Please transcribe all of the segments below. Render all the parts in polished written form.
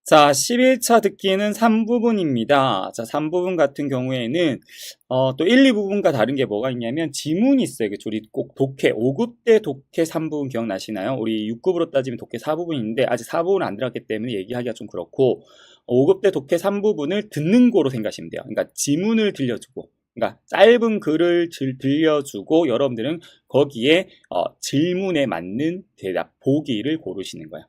자, 11차 듣기는 3부분입니다. 자, 3부분 같은 경우에는 또 1, 2부분과 다른 게 뭐가 있냐면 지문이 있어요. 그쵸? 우리 꼭 독해, 5급 때 독해 3부분 기억나시나요? 우리 6급으로 따지면 독해 4부분인데 아직 4부분은 안 들어갔기 때문에 얘기하기가 좀 그렇고 5급 때 독해 3부분을 듣는 거로 생각하시면 돼요. 그러니까 지문을 들려주고 그러니까 짧은 글을 들려주고 여러분들은 거기에 질문에 맞는 대답, 보기를 고르시는 거예요.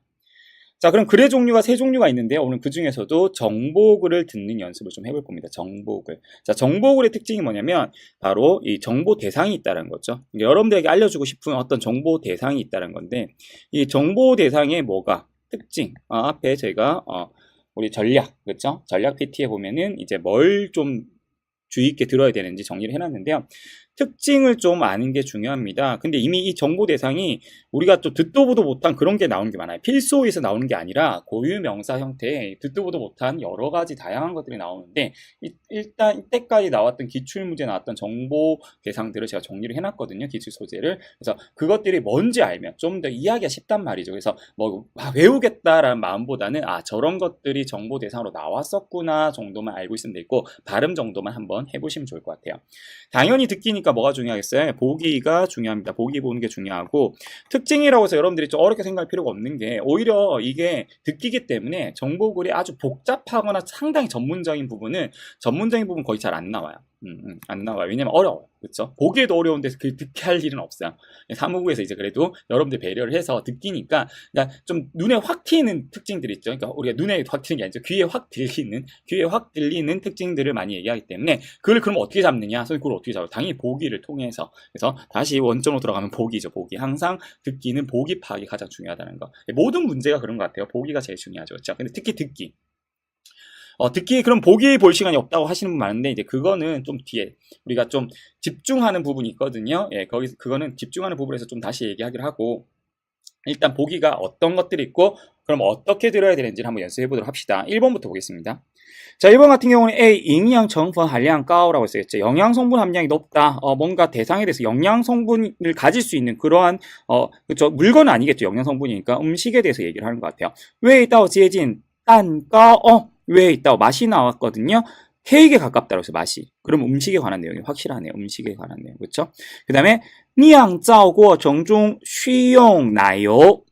자, 그럼 글의 종류가 세 종류가 있는데요. 오늘 그 중에서도 정보글을 듣는 연습을 좀 해볼 겁니다. 정보글. 자, 정보글의 특징이 뭐냐면 바로 이 정보 대상이 있다는 거죠. 여러분들에게 알려주고 싶은 어떤 정보 대상이 있다는 건데 이 정보 대상의 뭐가 특징. 앞에 제가 우리 전략, 그렇죠? 전략 PT에 보면은 이제 뭘 좀 주의 있게 들어야 되는지 정리를 해놨는데요. 특징을 좀 아는 게 중요합니다. 근데 이미 이 정보 대상이 우리가 좀 듣도 보도 못한 그런 게 나오는 게 많아요. 필소에서 나오는 게 아니라 고유 명사 형태의 듣도 보도 못한 여러 가지 다양한 것들이 나오는데 일단 이때까지 나왔던 기출문제 나왔던 정보 대상들을 제가 정리를 해놨거든요. 기출 소재를. 그래서 그것들이 뭔지 알면 좀 더 이해하기가 쉽단 말이죠. 그래서 뭐 외우겠다라는 마음보다는 저런 것들이 정보 대상으로 나왔었구나 정도만 알고 있으면 되고 발음 정도만 한번 해보시면 좋을 것 같아요. 당연히 듣기니까 뭐가 중요하겠어요? 보기가 중요합니다. 보기 보는 게 중요하고 특징이라고 해서 여러분들이 좀 어렵게 생각할 필요가 없는 게 오히려 이게 듣기기 때문에 정보글이 아주 복잡하거나 상당히 전문적인 부분 거의 잘 안 나와요. 안 나와요. 왜냐면 어려워요. 그렇죠? 보기에도 어려운데 그 듣게 할 일은 없어요. 사무국에서 이제 그래도 여러분들 배려를 해서 듣기니까 그러니까 좀 눈에 확 튀는 특징들이 있죠. 그러니까 우리가 눈에 확 튀는 게 아니죠. 귀에 확 들리는 특징들을 많이 얘기하기 때문에 그걸 그럼 어떻게 잡느냐? 선생님 그걸 어떻게 잡아요? 당연히 보기를 통해서. 그래서 다시 원점으로 들어가면 보기죠. 보기. 항상 듣기는 보기 파악이 가장 중요하다는 거. 모든 문제가 그런 것 같아요. 보기가 제일 중요하죠. 그렇죠? 근데 특히 듣기. 듣기 그럼 보기 볼 시간이 없다고 하시는 분 많은데 이제 그거는 좀 뒤에 우리가 좀 집중하는 부분이 있거든요. 예, 그거는 집중하는 부분에서 좀 다시 얘기하기로 하고 일단 보기가 어떤 것들이 있고 그럼 어떻게 들어야 되는지를 한번 연습해 보도록 합시다. 1번부터 보겠습니다. 자, 1번 같은 경우는 A, 영양成分 함량高라고 써있죠. 영양 성분 함량이 높다. 뭔가 대상에 대해서 영양 성분을 가질 수 있는 그러한 그렇죠. 물건은 아니겠죠. 영양 성분이니까 음식에 대해서 얘기를 하는 것 같아요. 味道接近蛋糕 왜 있다고 맛이 나왔거든요. 케이크에 가깝다고 해서 맛이. 그럼 음식에 관한 내용이 확실하네요. 음식에 관한 내용. 그렇죠? 그다음에 酿造过程中需用奶油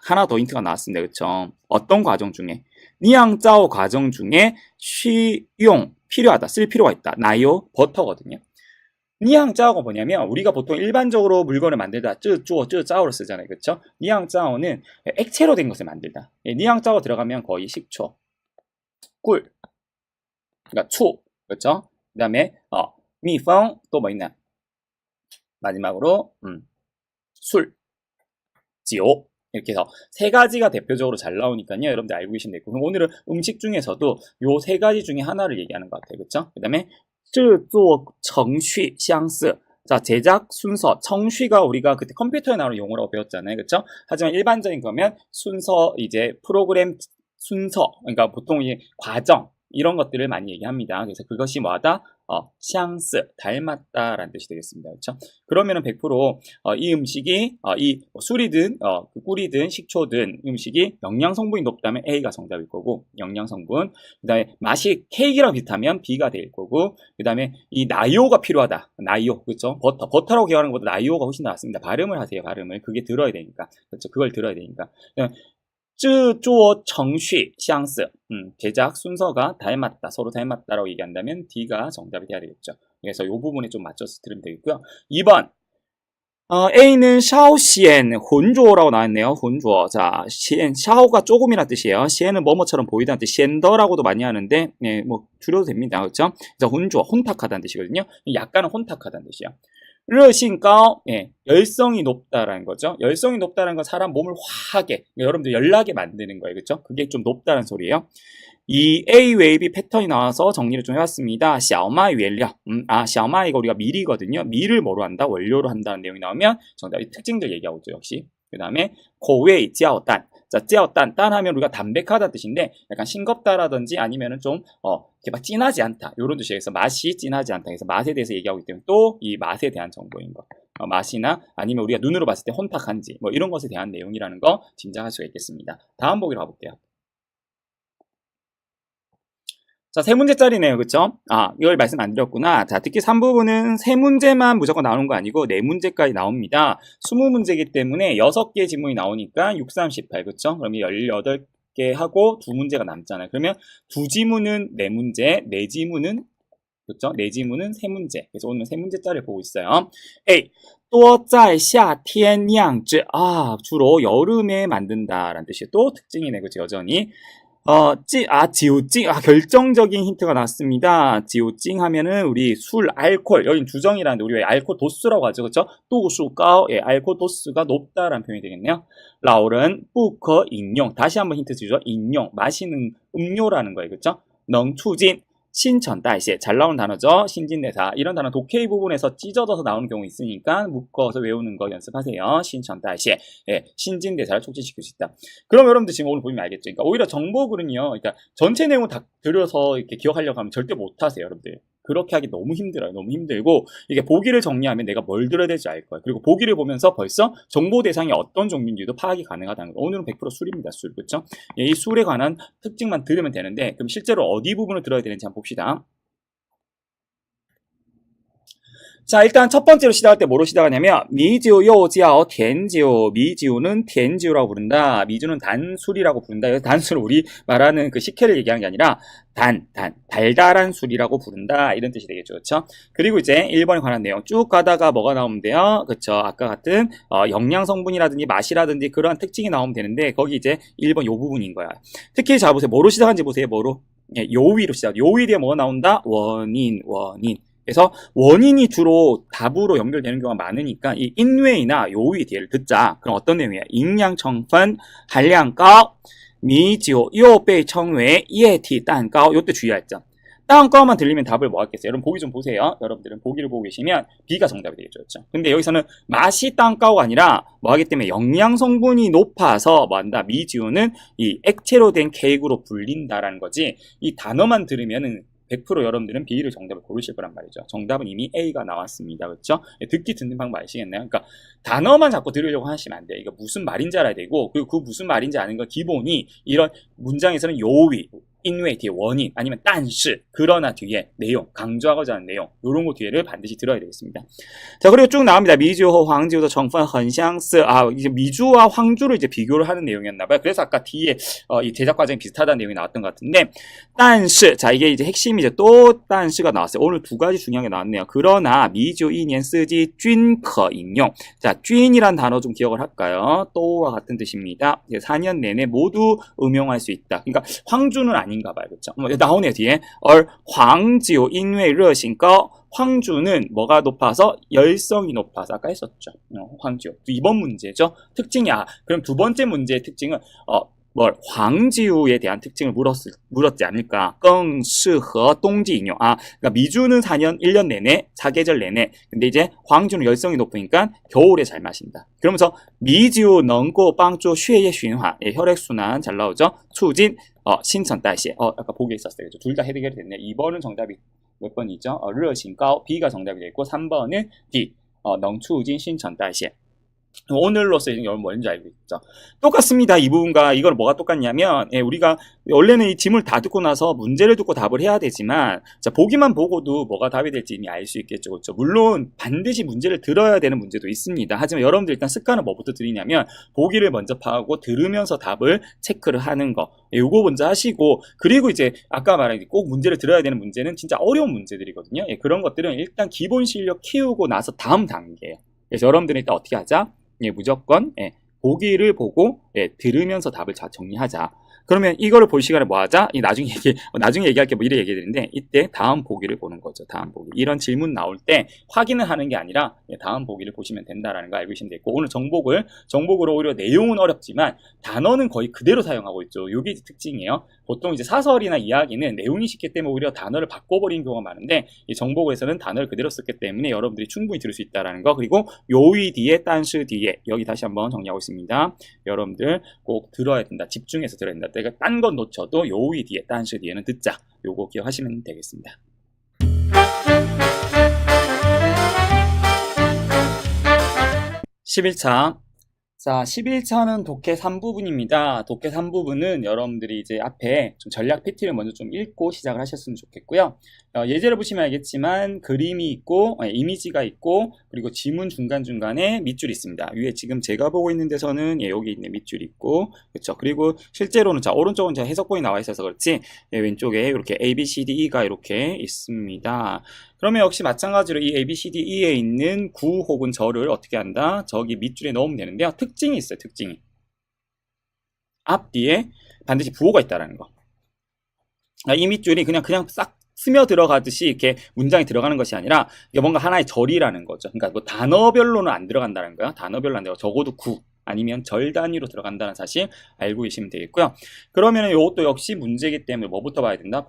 하나 더 힌트가 나왔습니다. 그렇죠? 어떤 과정 중에 酿造 과정 중에 需用 필요하다. 쓸 필요가 있다. 나요 버터거든요. 酿造가 뭐냐면 우리가 보통 일반적으로 물건을 만들다 制作,制造로 쓰잖아요. 그렇죠? 酿造는 액체로 된 것을 만들다. 酿造 들어가면 거의 식초, 꿀, 그러니까 추, 그렇죠? 그다음에 미펑 또 뭐 있나? 마지막으로 술, 지오 이렇게 해서 세 가지가 대표적으로 잘 나오니까요. 여러분들 알고 계시면 되고 그럼 오늘은 음식 중에서도 요 세 가지 중에 하나를 얘기하는 것 같아요. 그렇죠? 그다음에 制作程序相似 자, 제작 순서, 청취가 우리가 그때 컴퓨터에 나오는 용어라고 배웠잖아요. 그렇죠? 하지만 일반적인 거면 순서, 이제 프로그램 순서, 그러니까 보통 이제 과정 이런 것들을 많이 얘기합니다. 그래서 그것이 뭐하다? 샹스, 닮았다라는 뜻이 되겠습니다. 그렇죠? 그러면은 100%이 음식이 이 술이든 꿀이든 식초든 음식이 영양 성분이 높다면 A가 정답일 거고 영양 성분. 그다음에 맛이 케이크랑 비슷하면 B가 될 거고 그다음에 이 나이오가 필요하다. 나이오. 그렇죠? 버터라고 기억하는 것보다 나이오가 훨씬 낫습니다. 발음을 하세요. 발음을. 그게 들어야 되니까. 그렇죠? 그걸 들어야 되니까. 制作程序相似 제작 순서가 닮았다, 서로 닮았다라고 얘기한다면 D가 정답이 돼야 되겠죠. 그래서 이 부분에 좀 맞춰서 들으면 되겠고요. 2번 A는 샤오시엔 혼조라고 나왔네요. 혼조. 자, 시엔 샤오가 조금이라는 뜻이에요. 시엔은 뭐뭐처럼 보이다는 뜻. 시엔더라고도 많이 하는데 뭐 줄여도 됩니다. 그렇죠? 그래서 혼조, 혼탁하다는 뜻이거든요. 약간은 혼탁하다는 뜻이에요. 热性高, 열성이 높다라는 거죠. 열성이 높다는 건 사람 몸을 화하게, 여러분들 열나게 만드는 거예요. 그렇죠? 그게 좀 높다는 소리예요. 이 A 웨이비 패턴이 나와서 정리를 좀 해봤습니다. 小麦 原料. 小麦이가 우리가 밀이거든요. 밀을 뭐로 한다? 원료로 한다는 내용이 나오면 정답이 특징들 얘기하고 있죠. 역시. 그 다음에 口味 찌아오단. 자, 찌아오단. 딴 하면 우리가 담백하다는 뜻인데 약간 싱겁다라든지 아니면은 좀 이렇게 막 진하지 않다. 이런 뜻이에서 맛이 진하지 않다. 그래서 맛에 대해서 얘기하고 있기 때문에 또 이 맛에 대한 정보인 거. 맛이나 아니면 우리가 눈으로 봤을 때 혼탁한지 뭐 이런 것에 대한 내용이라는 거 짐작할 수가 있겠습니다. 다음 보기로 가볼게요. 자, 세 문제짜리네요. 그쵸? 아, 이걸 말씀 안 드렸구나. 자, 특히 3부분은 세 문제만 무조건 나오는 거 아니고 네 문제까지 나옵니다. 20문제이기 때문에 6개의 지문이 나오니까 6, 3, 18. 그쵸? 그럼 18개 하고 두 문제가 남잖아요. 그러면 두 지문은 네 문제, 네 지문은 그렇죠? 네 지문은 세 문제. 그래서 오늘은 세 문제짜리를 보고 있어요. A. 多在夏天酿制. 아, 주로 여름에 만든다라는 뜻이에요. 또 특징이네. 그렇죠? 여전히. 지우찡. 결정적인 힌트가 나왔습니다. 지우찡 하면은 우리 술, 알코올. 여긴 주정이라는데 우리 왜 알코올 도수라고 하죠. 그렇죠? 도수가, 예, 알코올 도수가 높다라는 표현이 되겠네요. 라오른, 不可 饮用. 다시 한번 힌트 주죠.饮用. 마시는 음료라는 거예요. 그렇죠? 能促进 신천代谢. 잘 나오는 단어죠. 신진대사. 이런 단어 독해 부분에서 찢어져서 나오는 경우 있으니까 묶어서 외우는 거 연습하세요. 신천代谢. 예, 신진대사를 촉진시킬 수 있다. 그럼 여러분들 지금 오늘 보면 알겠죠. 그러니까 오히려 정보글은요. 그러니까 전체 내용을 다 들여서 이렇게 기억하려고 하면 절대 못 하세요, 여러분들. 그렇게 하기 너무 힘들어요. 너무 힘들고 이게 보기를 정리하면 내가 뭘 들어야 될지 알 거예요. 그리고 보기를 보면서 벌써 정보 대상이 어떤 종류인지도 파악이 가능하다는 거. 오늘은 100% 술입니다. 술. 그렇죠? 예, 이 술에 관한 특징만 들으면 되는데 그럼 실제로 어디 부분을 들어야 되는지 한번 봅시다. 자, 일단 첫 번째로 시작할 때 뭐로 시작하냐면 미지우, 요지아오, 텐지우. 미지우는 텐지우라고 부른다. 미주는 단술이라고 부른다. 그래서 단술을 우리 말하는 그 식혜를 얘기하는 게 아니라 달달한 술이라고 부른다. 이런 뜻이 되겠죠. 그렇죠? 그리고 이제 1번에 관한 내용 쭉 가다가 뭐가 나오면 돼요? 그렇죠? 아까 같은 영양 성분이라든지 맛이라든지 그러한 특징이 나오면 되는데 거기 이제 1번 요 부분인 거야. 특히 자 보세요. 뭐로 시작하는지 보세요. 뭐로? 예, 요위로 시작. 요위 뒤에 뭐가 나온다? 원인. 그래서 원인이 주로 답으로 연결되는 경우가 많으니까 이 인웨이나 요위 뒤에를 듣자. 그럼 어떤 내용이야?营养成分 含量高 미지오 又被称为液体蛋糕. 요때 주의할 점.蛋糕만 들리면 답을 뭐 하겠어요? 여러분 보기 좀 보세요. 여러분들은 보기를 보고 계시면 B가 정답이 되겠죠. 그렇죠? 근데 여기서는 맛이蛋糕가 아니라 뭐 하기 때문에 영양 성분이 높아서 뭐 한다? 미지오는 이 액체로 된 케이크로 불린다라는 거지. 이 단어만 들으면은 100% 여러분들은 B를 정답을 고르실 거란 말이죠. 정답은 이미 A가 나왔습니다. 그렇죠? 듣기 듣는 방법 아시겠나요? 그러니까 단어만 자꾸 들으려고 하시면 안 돼요. 이거 무슨 말인지 알아야 되고 그리고 그 무슨 말인지 아는 거 기본이 이런 문장에서는 요위, 인웨이 뒤에 원인 아니면 但是 그러나 뒤에 내용 강조하고자 하는 내용 이런 거 뒤에를 반드시 들어야 되겠습니다. 자 그리고 쭉 나옵니다. 미주와 황주의成分很相似. 이제 미주와 황주를 이제 비교를 하는 내용이었나봐요. 그래서 아까 뒤에 이 제작 과정이 비슷하다는 내용이 나왔던 것 같은데 但是 자 이게 이제 핵심이죠. 또 但是가 나왔어요. 오늘 두 가지 중요한 게 나왔네요. 그러나 미주 1년 쓰지 均可饮用. 자 均이란 단어 좀 기억을 할까요? 또와 같은 뜻입니다. 4년 내내 모두 음용할 수 있다. 그러니까 황주는 아닌가 봐요. 그렇죠? 나오네요, 뒤에. 황주 인웨이热性高. 황주는 뭐가 높아서 열성이 높아서 아까 했었죠. 황주. 2번 문제죠. 특징이 그럼 두 번째 문제의 특징은 황지우에 대한 특징을 물었지 않을까? 更适合冬季饮用. 그러니까 미주는 1년 내내, 사계절 내내. 근데 이제 황주는 열성이 높으니까 겨울에 잘 마신다. 그러면서 미주 能够帮助血液循环, 예, 혈액순환 잘 나오죠? 促进 신천代谢. 아까 보기에 있었어요. 둘 다 해결이 됐네. 2번은 정답이 몇 번이죠? 热性高, B가 정답이 됐고 3번은 D, 能促进 신천代谢. 오늘로서 여러분 뭔지 알고 있죠? 똑같습니다. 이 부분과 이걸 뭐가 똑같냐면 우리가 원래는 이 지문을 다 듣고 나서 문제를 듣고 답을 해야 되지만 자 보기만 보고도 뭐가 답이 될지 이미 알 수 있겠죠. 그렇죠? 물론 반드시 문제를 들어야 되는 문제도 있습니다. 하지만 여러분들 일단 습관은 뭐부터 들이냐면 보기를 먼저 파악하고 들으면서 답을 체크를 하는 거 요거 먼저 하시고 그리고 이제 아까 말한 꼭 문제를 들어야 되는 문제는 진짜 어려운 문제들이거든요. 그런 것들은 일단 기본 실력 키우고 나서 다음 단계예요. 그래서 여러분들은 일단 어떻게 하자? 무조건 보기를 보고 들으면서 답을 잘 정리하자. 그러면 이거를 볼 시간에 뭐 하자? 나중에 얘기할게 이래 얘기했는데 이때 다음 보기를 보는 거죠. 다음 보기. 이런 질문 나올 때 확인을 하는 게 아니라 다음 보기를 보시면 된다라는 거 알고 계시면 되고 오늘 정복으로 오히려 내용은 어렵지만 단어는 거의 그대로 사용하고 있죠. 이게 특징이에요. 보통 이제 사설이나 이야기는 내용이 쉽기 때문에 오히려 단어를 바꿔버리는 경우가 많은데 이 정복에서는 단어를 그대로 썼기 때문에 여러분들이 충분히 들을 수 있다라는 거 그리고 요위 뒤에 딴시 뒤에 여기 다시 한번 정리하고 있습니다. 여러분들 꼭 들어야 된다. 집중해서 들어야 된다. 내가 딴 건 놓쳐도 요위 뒤에 딴시 뒤에는 듣자. 요거 기억하시면 되겠습니다. 11차 자, 11차는 독해 3부분입니다. 독해 3부분은 여러분들이 이제 앞에 좀 전략 PT를 먼저 좀 읽고 시작을 하셨으면 좋겠고요. 예제를 보시면 알겠지만 그림이 있고 이미지가 있고 그리고 지문 중간중간에 밑줄이 있습니다. 위에 지금 제가 보고 있는 데서는 여기 있는 밑줄이 있고 그렇죠. 그리고 실제로는 자 오른쪽은 제가 해석본이 나와 있어서 그렇지 왼쪽에 이렇게 A, B, C, D, E가 이렇게 있습니다. 그러면 역시 마찬가지로 이 A, B, C, D, E에 있는 구 혹은 절을 어떻게 한다? 저기 밑줄에 넣으면 되는데요. 특징이 있어요. 특징이. 앞뒤에 반드시 부호가 있다는 거. 이 밑줄이 그냥 싹 스며 들어가듯이 이렇게 문장이 들어가는 것이 아니라 이게 뭔가 하나의 절이라는 거죠. 그러니까 뭐 단어별로는 안 들어간다는 거야. 단어별로 안 들어가. 적어도 구 아니면 절 단위로 들어간다는 사실 알고 계시면 되겠고요. 그러면 이것도 역시 문제이기 때문에 뭐부터 봐야 된다?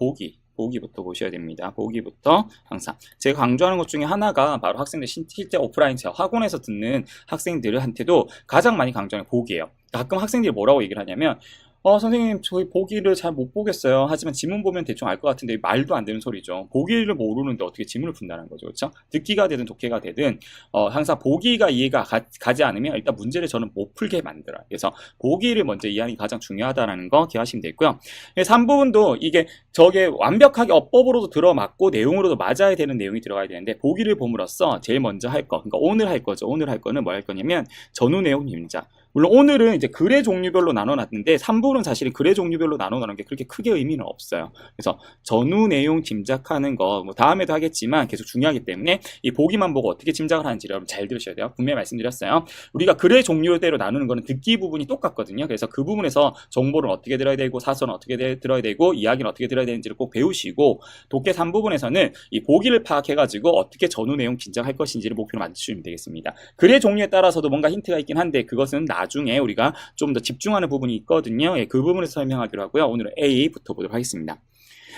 보기부터 보셔야 됩니다. 보기부터 항상 제가 강조하는 것 중에 하나가 바로 학생들 실제 오프라인 학원에서 듣는 학생들한테도 가장 많이 강조하는 보기예요. 가끔 학생들이 뭐라고 얘기를 하냐면 선생님 저희 보기를 잘 못 보겠어요. 하지만 지문 보면 대충 알 것 같은데 말도 안 되는 소리죠. 보기를 모르는데 어떻게 지문을 푼다는 거죠. 그렇죠? 듣기가 되든 독해가 되든 항상 보기가 이해가 가지 않으면 일단 문제를 저는 못 풀게 만들어요. 그래서 보기를 먼저 이해하는 게 가장 중요하다는 거 기억하시면 되고요. 3부분도 이게 저게 완벽하게 어법으로도 들어맞고 내용으로도 맞아야 되는 내용이 들어가야 되는데 보기를 봄으로써 제일 먼저 할 거, 그러니까 오늘 할 거죠. 오늘 할 거는 뭐 할 거냐면 전후 내용 임자. 물론 오늘은 이제 글의 종류별로 나눠놨는데 3부는 사실은 글의 종류별로 나눠놓는 게 그렇게 크게 의미는 없어요. 그래서 전후 내용 짐작하는 거 뭐 다음에도 하겠지만 계속 중요하기 때문에 이 보기만 보고 어떻게 짐작을 하는지 여러분 잘 들으셔야 돼요. 분명히 말씀드렸어요. 우리가 글의 종류대로 나누는 거는 듣기 부분이 똑같거든요. 그래서 그 부분에서 정보를 어떻게 들어야 되고 사설은 어떻게 들어야 되고 이야기는 어떻게 들어야 되는지를 꼭 배우시고 독해 3부분에서는 이 보기를 파악해가지고 어떻게 전후 내용 짐작할 것인지를 목표로 만드시면 되겠습니다. 글의 종류에 따라서도 뭔가 힌트가 있긴 한데 그것은 나중에 우리가 좀 더 집중하는 부분이 있거든요. 그 부분에서 설명하기로 하고요. 오늘은 A부터 보도록 하겠습니다.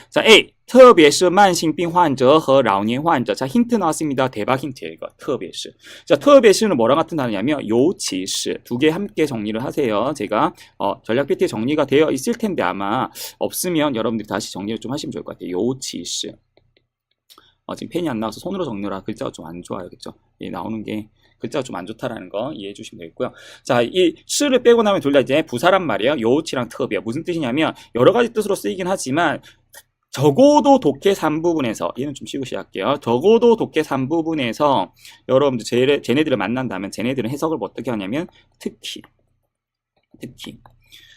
자, A. 特别是慢性病患者和老年患者. 자, 힌트 나왔습니다. 대박 힌트예요, 이거. 特别是. 자, 特别是는 뭐랑 같은 단어냐면, 尤其是. 두 개 함께 정리를 하세요. 제가, 전략 PT에 정리가 되어 있을 텐데 아마 없으면 여러분들이 다시 정리를 좀 하시면 좋을 것 같아요. 尤其是. 지금 펜이 안 나와서 손으로 적느라 글자가 좀 안 좋아요. 그쵸? 나오는 게 글자가 좀 안 좋다라는 거 이해해 주시면 되겠고요. 자, 이 시를 빼고 나면 둘 다 이제 부사란 말이에요. 요치랑 특이야. 무슨 뜻이냐면 여러 가지 뜻으로 쓰이긴 하지만 적어도 독해 3부분에서 얘는 좀 쉬고 시작할게요. 적어도 독해 3부분에서 여러분들 쟤네들을 만난다면 쟤네들은 해석을 어떻게 하냐면 특히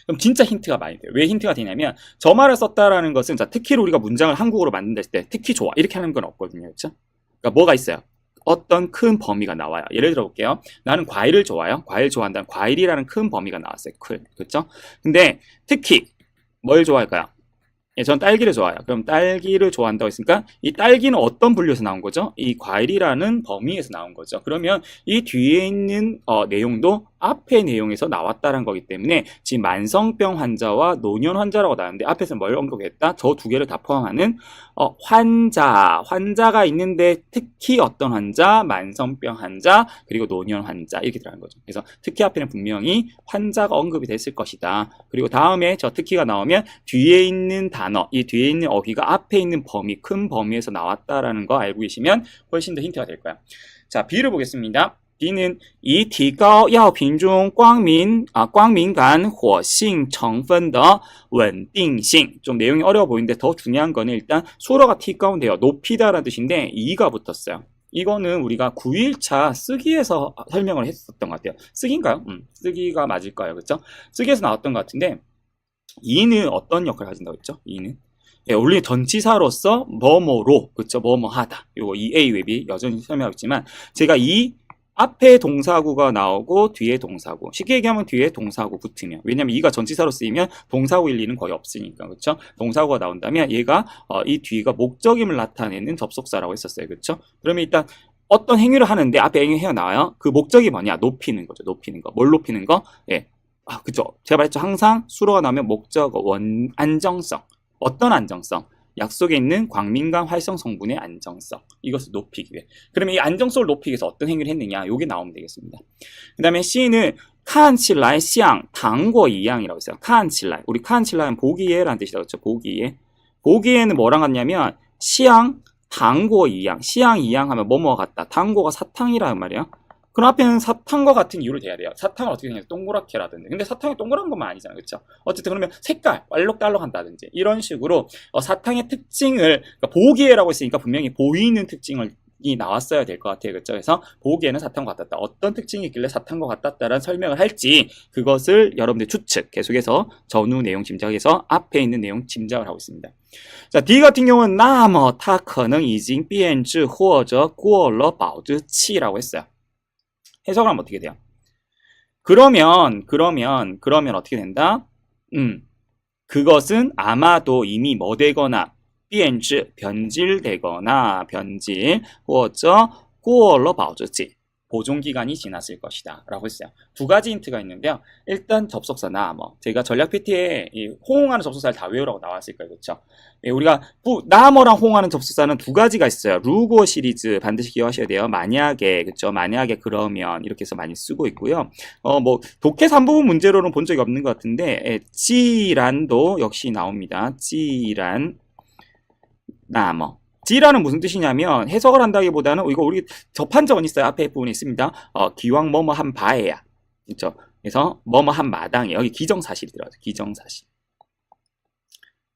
그럼 진짜 힌트가 많이 돼요. 왜 힌트가 되냐면 저 말을 썼다라는 것은 자 특히로 우리가 문장을 한국어로 만든다 했을 때 특히 좋아 이렇게 하는 건 없거든요. 그렇죠? 그러니까 뭐가 있어요? 어떤 큰 범위가 나와요. 예를 들어 볼게요. 나는 과일을 좋아해요. 과일 좋아한다는 과일이라는 큰 범위가 나왔어요. 그렇죠? 근데 특히 뭘 좋아할까요? 예, 전 딸기를 좋아해요. 그럼 딸기를 좋아한다고 했으니까 이 딸기는 어떤 분류에서 나온 거죠? 이 과일이라는 범위에서 나온 거죠. 그러면 이 뒤에 있는 내용도 앞의 내용에서 나왔다는 거기 때문에 지금 만성병 환자와 노년 환자라고 나왔는데 앞에서 뭘 언급했다? 저 두 개를 다 포함하는 환자가 있는데 특히 어떤 환자, 만성병 환자, 그리고 노년 환자 이렇게 들어가는 거죠. 그래서 특히 앞에는 분명히 환자가 언급이 됐을 것이다. 그리고 다음에 저 특히가 나오면 뒤에 있는 단어, 이 뒤에 있는 어휘가 앞에 있는 범위, 큰 범위에서 나왔다라는 거 알고 계시면 훨씬 더 힌트가 될 거야. 자, B를 보겠습니다. B는 以提高药品中光敏感活性成分的稳定性. 좀 내용이 어려워 보이는데 더 중요한 거는 일단 수로가 티가운데요. 높이다라는 뜻인데 2가 붙었어요. 이거는 우리가 9일차 쓰기에서 설명을 했었던 것 같아요. 쓰기인가요? 쓰기가 맞을까요? 그렇죠? 쓰기에서 나왔던 것 같은데 2는 어떤 역할을 가진다고 했죠? 2는 예, 원래 전치사로서 뭐뭐로 그렇죠? 뭐뭐하다. 요거 EA 웹이 여전히 설명하고 있지만 제가 이 앞에 동사구가 나오고 뒤에 동사구. 쉽게 얘기하면 뒤에 동사구 붙으면. 왜냐면 이가 전치사로 쓰이면 동사구일 리는 거의 없으니까. 그렇죠? 동사구가 나온다면 얘가 이 뒤가 목적임을 나타내는 접속사라고 했었어요. 그렇죠? 그러면 일단 어떤 행위를 하는데 앞에 행위 헤어 나와요. 그 목적이 뭐냐? 높이는 거죠. 높이는 거. 뭘 높이는 거? 예. 그죠. 제가 말했죠. 항상 수로가 나오면 목적어, 안정성. 어떤 안정성? 약속에 있는 광민간 활성 성분의 안정성. 이것을 높이기 위해. 그러면 이 안정성을 높이기 위해서 어떤 행위를 했느냐? 요게 나오면 되겠습니다. 그 다음에 C는 看起来像糖果一样이라고 했어요. 看起来. 우리 看起来는 보기에라는 뜻이라고 했죠. 보기에. 보기에는 뭐랑 같냐면 像糖果一样. 像一样하면 뭐뭐가 같다. 당고가 사탕이라는 말이에요. 그럼 앞에는 사탕과 같은 이유를 대야 돼요. 사탕은 어떻게 생각해요? 동그랗게라든지. 근데 사탕이 동그란 것만 아니잖아요. 그렇죠? 어쨌든 그러면 색깔, 알록달록한다든지 이런 식으로 사탕의 특징을, 그러니까 보기에라고 했으니까 분명히 보이는 특징을 이 나왔어야 될 것 같아요. 그렇죠? 그래서 보기에는 사탕과 같았다. 어떤 특징이 있길래 사탕과 같았다라는 설명을 할지 그것을 여러분들 추측, 계속해서 전후 내용 짐작해서 앞에 있는 내용 짐작을 하고 있습니다. 자, D 같은 경우는 那么它可能已经变质或者过了保质期라고 했어요. 해석을 하면 어떻게 돼요? 그러면 어떻게 된다? 그것은 아마도 이미 뭐 되거나 变质 변질되거나 변질 或者过了保质期 보존기간이 지났을 것이다 라고 했어요. 두 가지 힌트가 있는데요. 일단 접속사 나머, 제가 전략 PT에 호응하는 접속사를 다 외우라고 나왔을 거예요. 그렇죠? 우리가 나머랑 호응하는 접속사는 두 가지가 있어요. 루고 시리즈 반드시 기억하셔야 돼요. 만약에, 그렇죠? 만약에 그러면 이렇게 해서 많이 쓰고 있고요. 뭐 독해 3부분 문제로는 본 적이 없는 것 같은데 지란도 역시 나옵니다. 지란 나머. 지라는 무슨 뜻이냐면 해석을 한다기보다는 이거 우리 접한 적은 있어요. 앞에 부분에 있습니다. 기왕 뭐뭐 한 바에야. 그렇죠? 그래서 뭐뭐 한 마당에 여기 기정사실이 들어가죠.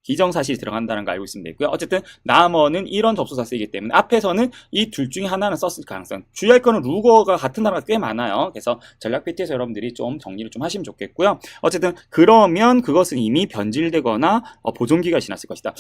기정사실이 들어간다는 거 알고 있으면 되고요. 어쨌든 나머는 이런 접속사 쓰이기 때문에 앞에서는 이 둘 중에 하나는 썼을 가능성. 주의할 거는 루거가 같은 단어가 꽤 많아요. 그래서 전략 PT에서 여러분들이 좀 정리를 좀 하시면 좋겠고요. 어쨌든 그러면 그것은 이미 변질되거나 보존기간이 지났을 것이다.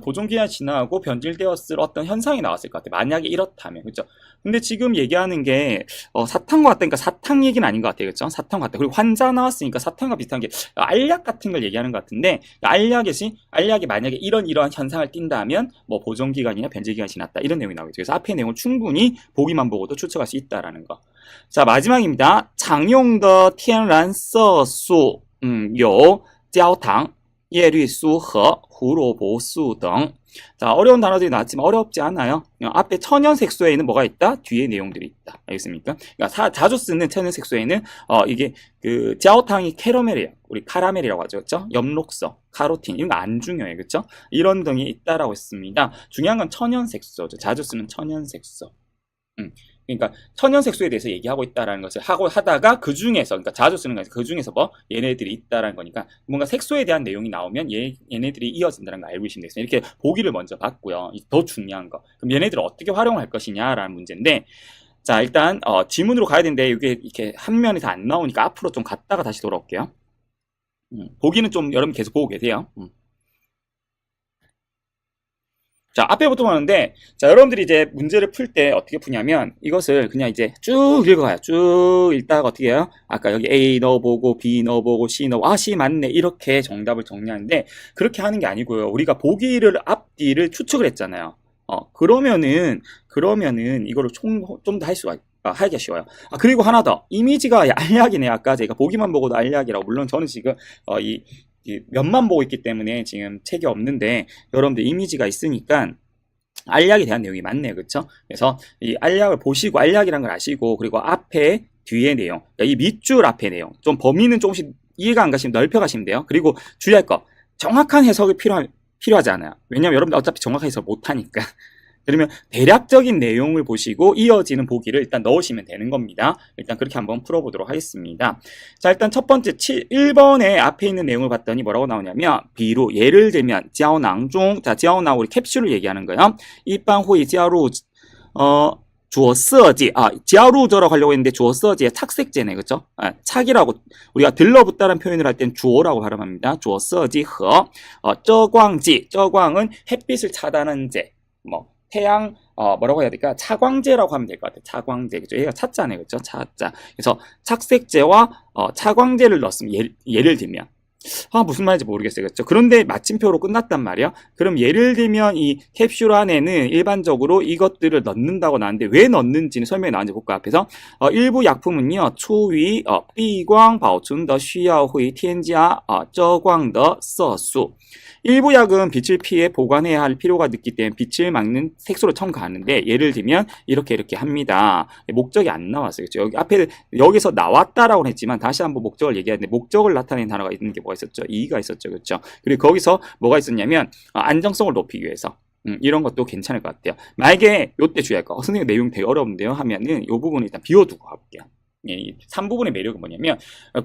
보존기간이 지나고 변질되었을 어떤 현상이 나왔을 것 같아요. 만약에 이렇다면. 그렇죠? 근데 지금 얘기하는 게 사탕과 같다니까 사탕 얘기는 아닌 것 같아요. 그렇죠? 사탕과 같다. 그리고 환자 나왔으니까 사탕과 비슷한 게 알약 같은 걸 얘기하는 것 같은데 알약이 만약에 이러한 현상을 띈다면 뭐 보존기간이나 변질기간이 지났다 이런 내용이 나오겠죠. 그래서 앞의 내용을 충분히 보기만 보고도 추측할 수 있다라는 거. 자, 마지막입니다. 常用的天然色素有焦糖、叶绿素和胡萝卜素등. 자, 어려운 단어들이 나왔지만 어렵지 않아요. 앞에 천연색소에는 뭐가 있다? 뒤에 내용들이 있다. 알겠습니까? 그러니까 자주 쓰는 천연색소에는 이게 그焦糖이 캐러멜이에요. 우리 카라멜이라고 하죠. 그렇죠? 엽록소, 카로틴 이런 거 안 중요해요. 그렇죠? 이런 등이 있다라고 했습니다. 중요한 건 천연색소죠. 자주 쓰는 천연색소. 그러니까 천연색소에 대해서 얘기하고 있다라는 것을 하다가 그 중에서, 그러니까 자주 쓰는 거니까 그 중에서 뭐 얘네들이 있다라는 거니까 뭔가 색소에 대한 내용이 나오면 얘네들이 이어진다는 거 알고 계시면 되겠습니다. 이렇게 보기를 먼저 봤고요. 더 중요한 거. 그럼 얘네들을 어떻게 활용할 것이냐라는 문제인데, 자, 일단 지문으로 가야 되는데 이게 이렇게 한 면이 다 안 나오니까 앞으로 좀 갔다가 다시 돌아올게요. 보기는 좀 여러분 계속 보고 계세요. 자, 앞에부터 하는데, 자, 여러분들이 이제 문제를 풀 때 어떻게 푸냐면, 이것을 그냥 이제 쭉 읽어가요. 쭉 읽다가 어떻게 해요? 아까 여기 A 넣어보고, B 넣어보고, C 넣어보고, C 맞네. 이렇게 정답을 정리하는데, 그렇게 하는 게 아니고요. 우리가 보기를, 앞뒤를 추측을 했잖아요. 그러면은, 이거를 좀 더 할 수가 하기가 쉬워요. 그리고 하나 더. 이미지가 알약이네. 아까 제가 보기만 보고도 알약이라고. 물론 저는 지금, 이 면만 보고 있기 때문에 지금 책이 없는데 여러분들 이미지가 있으니까 알약에 대한 내용이 많네요. 그렇죠? 그래서 이 알약을 보시고 알약이라는 걸 아시고 그리고 앞에 뒤의 내용, 그러니까 이 밑줄 앞의 내용 좀 범위는 조금씩 이해가 안 가시면 넓혀 가시면 돼요. 그리고 주의할 거 정확한 해석이 필요하지 않아요. 왜냐하면 여러분들 어차피 정확한 해석 못하니까. 그러면 대략적인 내용을 보시고 이어지는 보기를 일단 넣으시면 되는 겁니다. 일단 그렇게 한번 풀어보도록 하겠습니다. 자, 일단 첫 번째 1번에 앞에 있는 내용을 봤더니 뭐라고 나오냐면 비루 예를 들면 胶囊中 자, 胶囊 우리 캡슐을 얘기하는 거예요. 一般会加入主色剂 加入저라고 하려고 했는데主色剂 착색제네. 그렇죠? 착이라고 우리가 들러붙다는 표현을 할 땐 주어라고 발음합니다. 主色剂和 遮光剂 遮光은 햇빛을 차단하는 제 뭐 태양 뭐라고 해야 될까? 차광제라고 하면 될 것 같아요. 차광제. 그죠? 얘가 차자네. 그죠? 차자. 그래서 착색제와 차광제를 넣었으면 예를 들면 무슨 말인지 모르겠어요. 그렇죠? 그런데 마침표로 끝났단 말이야. 그럼 예를 들면 이 캡슐 안에는 일반적으로 이것들을 넣는다고 나왔는데 왜 넣는지는 설명이 나왔는지 볼까? 앞에서 일부 약품은요. 出于避光保存的需要会添加遮光的色素 일부 약은 빛을 피해 보관해야 할 필요가 있기 때문에 빛을 막는 색소를 첨가하는데 예를 들면 이렇게 합니다. 목적이 안 나왔어요. 그렇죠? 여기서 나왔다라고 했지만 다시 한번 목적을 얘기하는데 목적을 나타내는 단어가 있는 게 뭐가 있었죠? 이가 있었죠. 그렇죠? 그리고 거기서 뭐가 있었냐면 안정성을 높이기 위해서 이런 것도 괜찮을 것 같아요. 만약에 요때 주의할 거, 선생님 내용 되게 어려운데요 하면은 요 부분은 일단 비워두고 가볼게요. 이 3부분의 매력은 뭐냐면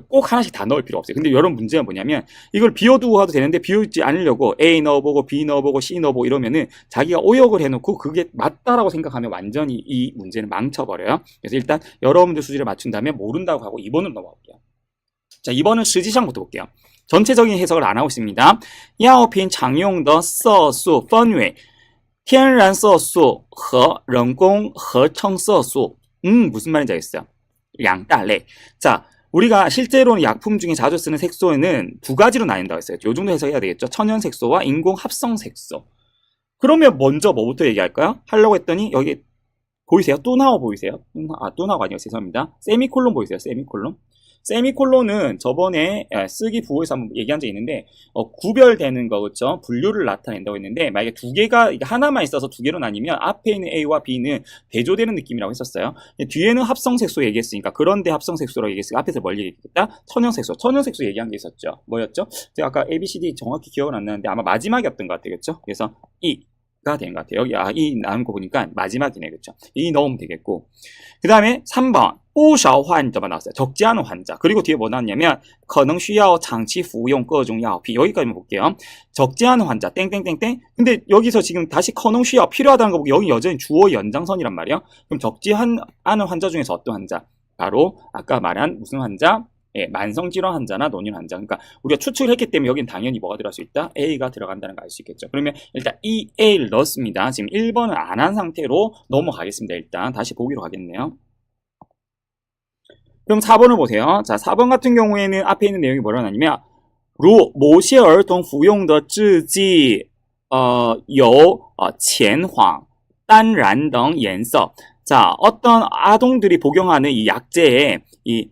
꼭 하나씩 다 넣을 필요 없어요. 근데 여러분 문제가 뭐냐면 이걸 비워두고 가도 되는데 비우지 않으려고 A 넣어보고 B 넣어보고 C 넣어보고 이러면은 자기가 오역을 해놓고 그게 맞다라고 생각하면 완전히 이 문제는 망쳐버려요. 그래서 일단 여러분들 수지를 맞춘다면 모른다고 하고 2번으로 넘어갈게요. 자, 2번은实际上부터 볼게요. 전체적인 해석을 안 하고 있습니다. 药品常用的色素分为天然色素和人工合成色素. 무슨 말인지 알겠어요. 양달래. 자, 우리가 실제로는 약품 중에 자주 쓰는 색소는 두 가지로 나뉜다고 했어요. 요 정도 해석해야 되겠죠. 천연 색소와 인공 합성 색소. 그러면 먼저 뭐부터 얘기할까요? 하려고 했더니 여기 보이세요? 또 나와 보이세요? 또 나와 아니요. 죄송합니다. 세미콜론 보이세요? 세미콜론. 세미콜론은 저번에 쓰기 부호에서 한번 얘기한 적이 있는데 구별되는 거 그렇죠? 분류를 나타낸다고 했는데 만약에 두 개가 하나만 있어서 두 개로 나뉘면 앞에 있는 A와 B는 대조되는 느낌이라고 했었어요. 뒤에는 합성색소 얘기했으니까 그런데 합성색소라고 얘기했으니까 앞에서 뭘 얘기했다? 천연색소. 천연색소 얘기한 게 있었죠. 뭐였죠? 제가 아까 A, B, C, D 정확히 기억은 안 나는데 아마 마지막이었던 것 같아요. 그렇죠? 그래서 가 되는 것 같아요. 여기 이 나온 거 보니까 마지막이네. 그렇죠? 이 넣으면 되겠고 그 다음에 3번 不少患者만 나왔어요. 적지 않은 환자. 그리고 뒤에 뭐 나왔냐면 可能需要长期服用各种药品. 여기까지만 볼게요. 적지 않은 환자 땡땡땡땡. 근데 여기서 지금 다시 可能需要 필요하다는 거 보고 여기 여전히 주어 연장선이란 말이에요. 그럼 적지 않은 환자 중에서 어떤 환자? 바로 아까 말한 무슨 환자? 예, 만성질환 환자나 노인 환자. 그러니까 우리가 추측을 했기 때문에 여긴 당연히 뭐가 들어갈 수 있다? A가 들어간다는 걸 알 수 있겠죠. 그러면 일단 이 A를 넣었습니다. 지금 1번을 안 한 상태로 넘어가겠습니다. 일단 다시 보기로 가겠네요. 그럼 4번을 보세요. 자, 4번 같은 경우에는 앞에 있는 내용이 뭐라고 하냐면 如某些儿童服用的制剂有浅黄、淡蓝等颜色. 자, 어떤 아동들이 복용하는 이 약제에 이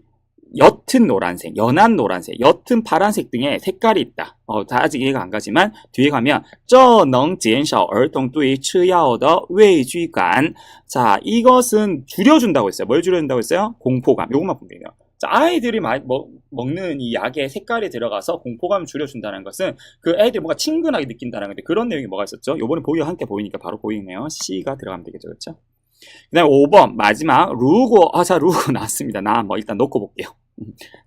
옅은 노란색, 연한 노란색, 옅은 파란색 등의 색깔이 있다. 다 아직 이해가 안 가지만 뒤에 가면 这能减少儿童对吃药的畏惧感. 자, 이것은 줄여준다고 했어요. 뭘 줄여준다고 했어요? 공포감. 요것만 보면 돼요. 자, 아이들이 먹는 이 약의 색깔이 들어가서 공포감을 줄여준다는 것은 그 애들이 뭔가 친근하게 느낀다는 건데 그런 내용이 뭐가 있었죠? 요번에 보기가 함께 보이니까 바로 보이네요. C가 들어가면 되겠죠. 그렇죠? 그 다음에 5번 마지막 如果 자, 如果나왔습니다. 나 뭐 일단 놓고 볼게요.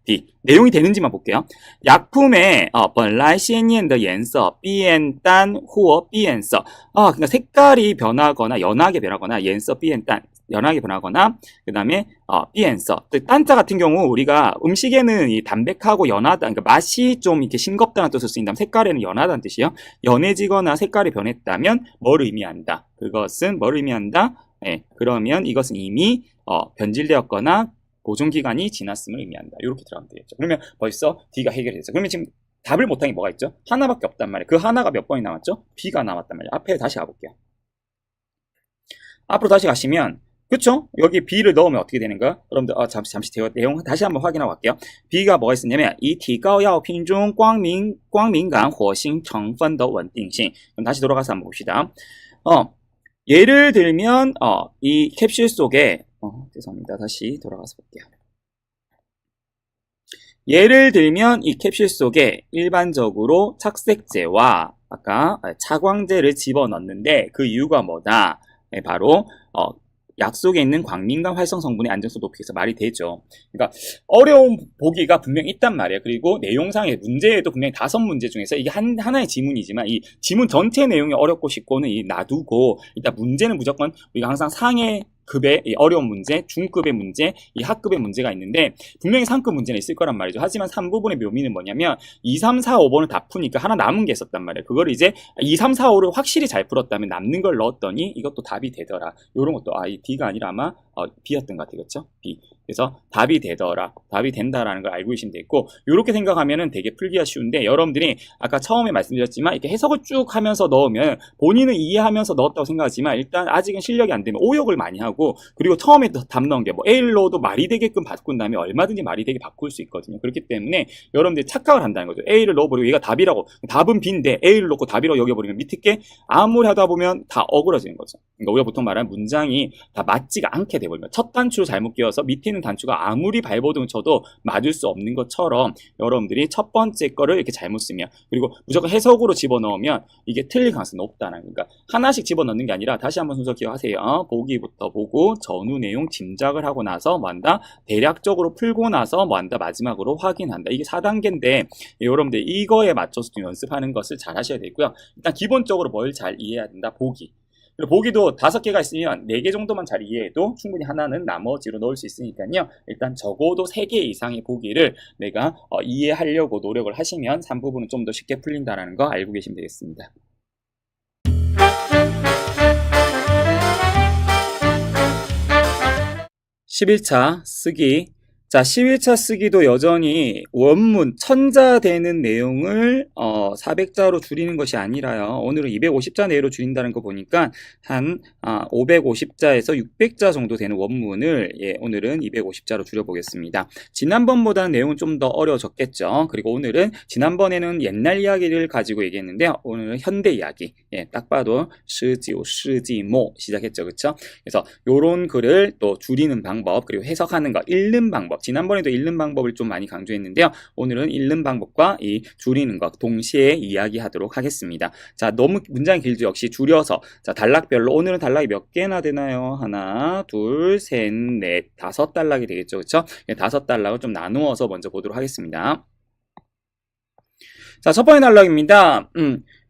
D. 내용이 되는지만 볼게요. 약품의 本来鲜艳的颜色变淡或变色. 그러니까 색깔이 변하거나 연하게 변하거나 颜色变淡 연하게 변하거나 그 다음에 变色. 딴자 같은 경우 우리가 음식에는 이 담백하고 연하다, 그러니까 맛이 좀 이렇게 싱겁다는 뜻을 쓰인다면 색깔에는 연하다는 뜻이에요. 연해지거나 색깔이 변했다면 뭘 의미한다? 그것은 뭘 의미한다? 네, 그러면 이것은 이미 변질되었거나 보존기간이 지났음을 의미한다. 이렇게 들어가면 되겠죠. 그러면 벌써 D가 해결이 됐죠. 그러면 지금 답을 못한 게 뭐가 있죠? 하나밖에 없단 말이에요. 그 하나가 몇 번이 남았죠? B가 남았단 말이에요. 앞에 다시 가볼게요. 앞으로 다시 가시면 그쵸? 여기 B를 넣으면 어떻게 되는가? 여러분들 잠시 제가 내용 다시 한번 확인하고 갈게요. B가 뭐가 있었냐면 이 提高药品中光敏感活性成分的稳定性. 그럼 다시 돌아가서 한번 봅시다. 예를 들면 이 캡슐 속에 죄송합니다. 다시 돌아가서 볼게요. 예를 들면 이 캡슐 속에 일반적으로 착색제와 아까 차광제를 집어넣는데 그 이유가 뭐다? 네, 바로 약 속에 있는 광민간 활성 성분의 안정성 높이기 위해서 말이 되죠. 그러니까 어려운 보기가 분명히 있단 말이에요. 그리고 내용상의 문제에도 분명히 5문제 중에서 이게 하나의 지문이지만 이 지문 전체 내용이 어렵고 쉽고는 놔두고 일단 문제는 무조건 우리가 항상 상해 급의 어려운 문제, 중급의 문제, 이 하급의 문제가 있는데 분명히 상급 문제는 있을 거란 말이죠. 하지만 3부분의 묘미는 뭐냐면 2, 3, 4, 5번을 다 푸니까 하나 남은 게 있었단 말이에요. 그걸 이제 2, 3, 4, 5를 확실히 잘 풀었다면 남는 걸 넣었더니 이것도 답이 되더라. 이런 것도 이 D가 아니라 아마 B였던 것 같아요. 그렇죠? B. 그래서 답이 되더라, 답이 된다라는 걸 알고 계시면 되겠고 이렇게 생각하면은 되게 풀기가 쉬운데 여러분들이 아까 처음에 말씀드렸지만 이렇게 해석을 쭉 하면서 넣으면 본인은 이해하면서 넣었다고 생각하지만 일단 아직은 실력이 안 되면 오역을 많이 하고 그리고 처음에 답 넣은 게 뭐 A를 넣어도 말이 되게끔 바꾼 다음에 얼마든지 말이 되게 바꿀 수 있거든요. 그렇기 때문에 여러분들이 착각을 한다는 거죠. A를 넣어버리고 얘가 답이라고 답은 B인데 A를 넣고 답이라고 여겨버리면 밑에 게 아무리 하다 보면 다 어그러지는 거죠. 그러니까 우리가 보통 말하는 문장이 다 맞지가 않게 돼버리면 첫 단추를 잘못 끼워서 밑에 있는 있는 단추가 아무리 발버둥을 쳐도 맞을 수 없는 것처럼 여러분들이 첫 번째 거를 이렇게 잘못 쓰면, 그리고 무조건 해석으로 집어넣으면 이게 틀릴 가능성이 높다는 거니까 하나씩 집어넣는 게 아니라 다시 한번 순서 기억하세요. 보기부터 보고 전후 내용 짐작을 하고 나서 뭐한다? 대략적으로 풀고 나서 뭐한다? 마지막으로 확인한다. 이게 4단계인데 여러분들 이거에 맞춰서 좀 연습하는 것을 잘 하셔야 되고요. 일단 기본적으로 뭘 잘 이해해야 된다? 보기. 그리고 보기도 5개가 있으면 4개 정도만 잘 이해해도 충분히 하나는 나머지로 넣을 수 있으니까요. 일단 적어도 3개 이상의 보기를 내가 이해하려고 노력을 하시면 3부분은 좀 더 쉽게 풀린다는 거 알고 계시면 되겠습니다. 11차 쓰기. 자, 11차 쓰기도 여전히 원문 천자되는 내용을 400자로 줄이는 것이 아니라요. 오늘은 250자 내로 줄인다는 거 보니까 한 550자에서 600자 정도 되는 원문을 오늘은 250자로 줄여보겠습니다. 지난번보다는 내용은 좀 더 어려워졌겠죠. 그리고 오늘은 지난번에는 옛날 이야기를 가지고 얘기했는데요. 오늘은 현대 이야기. 딱 봐도 시지우, 시지모 시작했죠. 그쵸? 그래서 요런 글을 또 줄이는 방법, 그리고 해석하는 거, 읽는 방법. 지난번에도 읽는 방법을 좀 많이 강조했는데요. 오늘은 읽는 방법과 이 줄이는 것 동시에 이야기하도록 하겠습니다. 자, 너무 문장이 길죠. 역시 줄여서. 자, 단락별로 오늘은 단락이 몇 개나 되나요? 하나, 둘, 셋, 넷, 5단락이 되겠죠. 그렇죠? 5단락을 좀 나누어서 먼저 보도록 하겠습니다. 자, 첫 번째 단락입니다.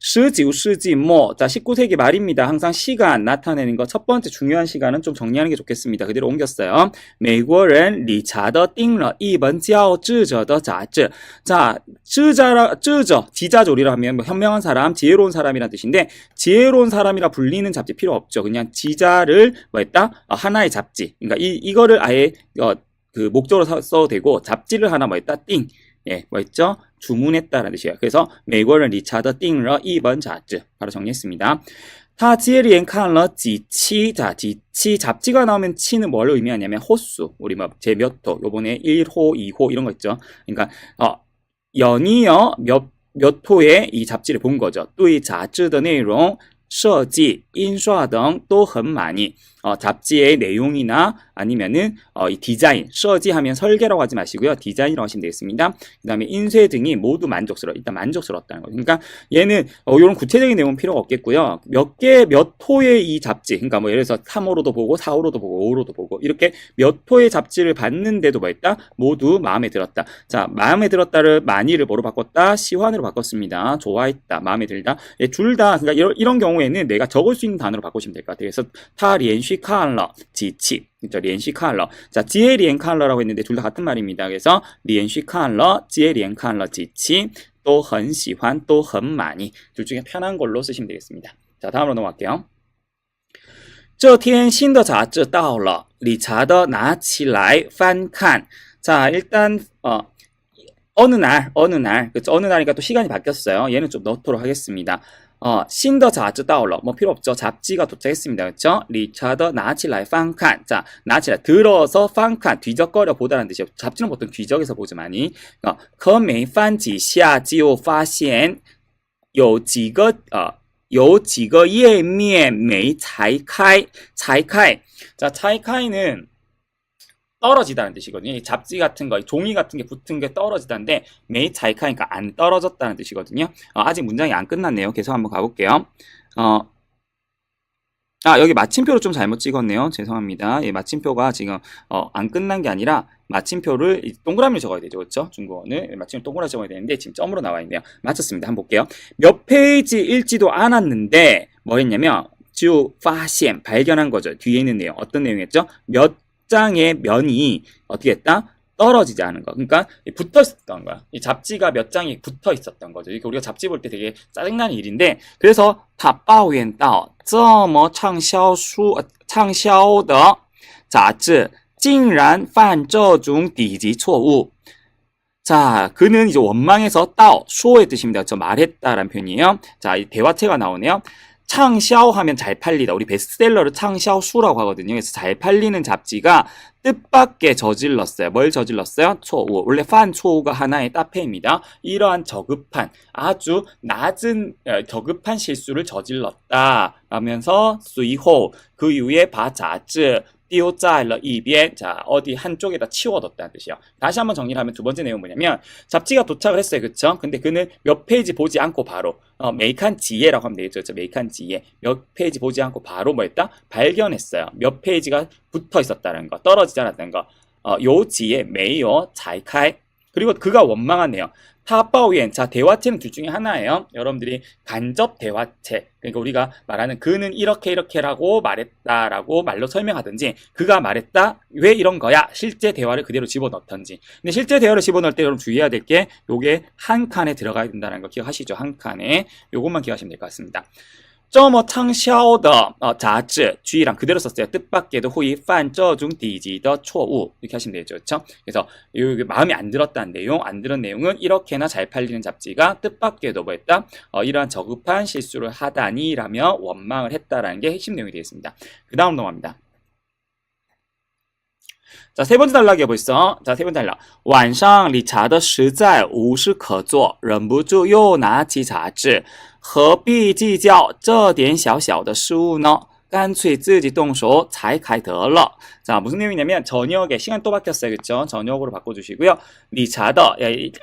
19世纪末. 자, 19세기 말입니다. 항상 시간 나타내는 거 첫 번째 중요한 시간은 좀 정리하는 게 좋겠습니다. 그대로 옮겼어요. 美国人理查德订了一本叫智者的杂志. 자,智者, 지자조리라 하면 뭐 현명한 사람, 지혜로운 사람이라는 뜻인데 지혜로운 사람이라 불리는 잡지 필요 없죠. 그냥 지자를 뭐 했다? 하나의 잡지. 그러니까 이거를 아예 그 목적으로 써도 되고 잡지를 하나 뭐 했다? 띵. 뭐 있죠? 주문했다라는 뜻이에요. 그래서 美国人理查德订了一本杂志. 바로 정리했습니다. 他接连看了几期. 자, 几期 잡지가 나오면 치는 뭘 의미하냐면 호수. 우리 뭐 제 몇 호, 요번에 1호, 2호 이런 거 있죠. 그러니까 연이어 몇 호에 이 잡지를 본 거죠. 对杂志的内容设计、印刷等都很满意. 잡지의 내용이나 아니면은 이 디자인,设计하면 설계라고 하지 마시고요. 디자인이라고 하시면 되겠습니다. 그 다음에 인쇄 등이 모두 만족스러워. 일단 만족스러웠다는 거예요. 그러니까 얘는 이런 구체적인 내용은 필요가 없겠고요. 몇 호의 이 잡지, 그러니까 뭐 예를 들어서 3호로도 보고 4호로도 보고 5호로도 보고 이렇게 몇 호의 잡지를 봤는데도 뭐 했다? 모두 마음에 들었다. 자, 마음에 들었다를 많이를 뭐로 바꿨다? 시환으로 바꿨습니다. 좋아했다, 마음에 들다. 둘 다, 그러니까 이런 경우에는 내가 적을 수 있는 단어로 바꾸시면 될 것 같아요. 그래서 他连续看了几期. 그렇죠? 连续看了. 자, 接连看了라고 했는데 둘 다 같은 말입니다. 그래서 连续看了,接连看了几期,都很喜欢,都很满意. 둘 중에 편한 걸로 쓰시면 되겠습니다. 자, 다음으로 넘어갈게요. 这天新的杂志到了,理查德拿起来翻看. 자, 일단 어느 날, 그렇죠? 어느 날이니까 또 시간이 바뀌었어요. 얘는 좀 넣도록 하겠습니다. 新的杂志到了. 뭐 필요 없죠. 잡지가 도착했습니다. 그렇죠? 理查德拿起来翻看. 자, 拿起来 들어서 翻看 뒤적거려 보다라는 뜻이에요. 잡지는 보통 뒤적에서 보죠 많이. 可没翻几下就发现有几个页面没裁开. 裁开. 자, 裁开는 떨어지다는 뜻이거든요. 이 잡지 같은 거, 종이 같은 게 붙은 게 떨어지다는데 메이 차이카니까 안 떨어졌다는 뜻이거든요. 아직 문장이 안 끝났네요. 계속 한번 가볼게요. 여기 마침표를 좀 잘못 찍었네요. 죄송합니다. 이 마침표가 지금 안 끝난 게 아니라 마침표를 동그라미로 적어야 되죠. 그렇죠? 중국어는 마침표 동그라미 적어야 되는데 지금 점으로 나와 있네요. 맞췄습니다. 한번 볼게요. 몇 페이지 읽지도 않았는데 뭐 했냐면 就发现 발견한 거죠. 뒤에 있는 내용. 어떤 내용이었죠? 몇 장의 면이 어떻게 했다? 떨어지지 않은 거. 그러니까 붙어 있었던 거야. 이 잡지가 몇 장이 붙어 있었던 거죠. 이렇게 우리가 잡지 볼 때 되게 짜증나는 일인데, 그래서 他抱怨到这么畅销的杂志竟然犯这种低级错误. 자, 그는 이제 원망해서 到 说의 뜻입니다. 저 말했다라는 표현이에요. 자, 이 대화체가 나오네요. 창샤오 하면 잘 팔리다. 우리 베스트셀러를 창샤오수라고 하거든요. 그래서 잘 팔리는 잡지가 뜻밖의 저질렀어요. 뭘 저질렀어요? 초우. 원래 판 초우가 하나의 따페입니다. 이러한 저급한, 아주 낮은 저급한 실수를 저질렀다. 라면서 수이호, 그 이후에 바杂志丢在了一边. 자, 어디 한쪽에다 치워뒀다는 뜻이에요. 다시 한번 정리를 하면 두 번째 내용은 뭐냐면 잡지가 도착을 했어요. 그쵸? 근데 그는 몇 페이지 보지 않고 바로 메이칸지에라고 하면 되겠죠. 그렇죠? 메이칸지에 몇 페이지 보지 않고 바로 뭐 했다? 발견했어요. 몇 페이지가 붙어 있었다는 거, 떨어지지 않았다는 거. 요지에 메이어 잘칼. 그리고 그가 원망하네요. 타바오엔. 자, 대화체는 둘 중에 하나예요. 여러분들이 간접 대화체. 그러니까 우리가 말하는 그는 이렇게라고 말했다라고 말로 설명하든지, 그가 말했다 왜 이런 거야 실제 대화를 그대로 집어넣던지. 근데 실제 대화를 집어넣을 때 여러분 주의해야 될 게 요게 한 칸에 들어가야 된다는 거 기억하시죠? 한 칸에. 요것만 기억하시면 될 것 같습니다. 这么畅销的杂志 주의랑 그대로 썼어요. 뜻밖에도 후이犯这种低级的错误 이렇게 하시면 되죠. 그렇죠? 그래서 여기 마음에 안 들었다는 내용, 안 들은 내용은 이렇게나 잘 팔리는 잡지가 뜻밖에도 뭐 했다? 이러한 저급한 실수를 하다니 라며 원망을 했다라는 게 핵심 내용이 되겠습니다. 그 다음 넘어갑니다. 자, 세 번째 단락이요 벌써. 자, 세 번째 단락. 晚上理查德实在无事可做，忍不住又拿起杂志，何必计较这点小小的失误呢？干脆自己动手裁开得了. 자, 무슨 내용이냐면 저녁에 시간 또 바뀌었어요. 그렇죠? 저녁으로 바꿔주시고요. 리차더.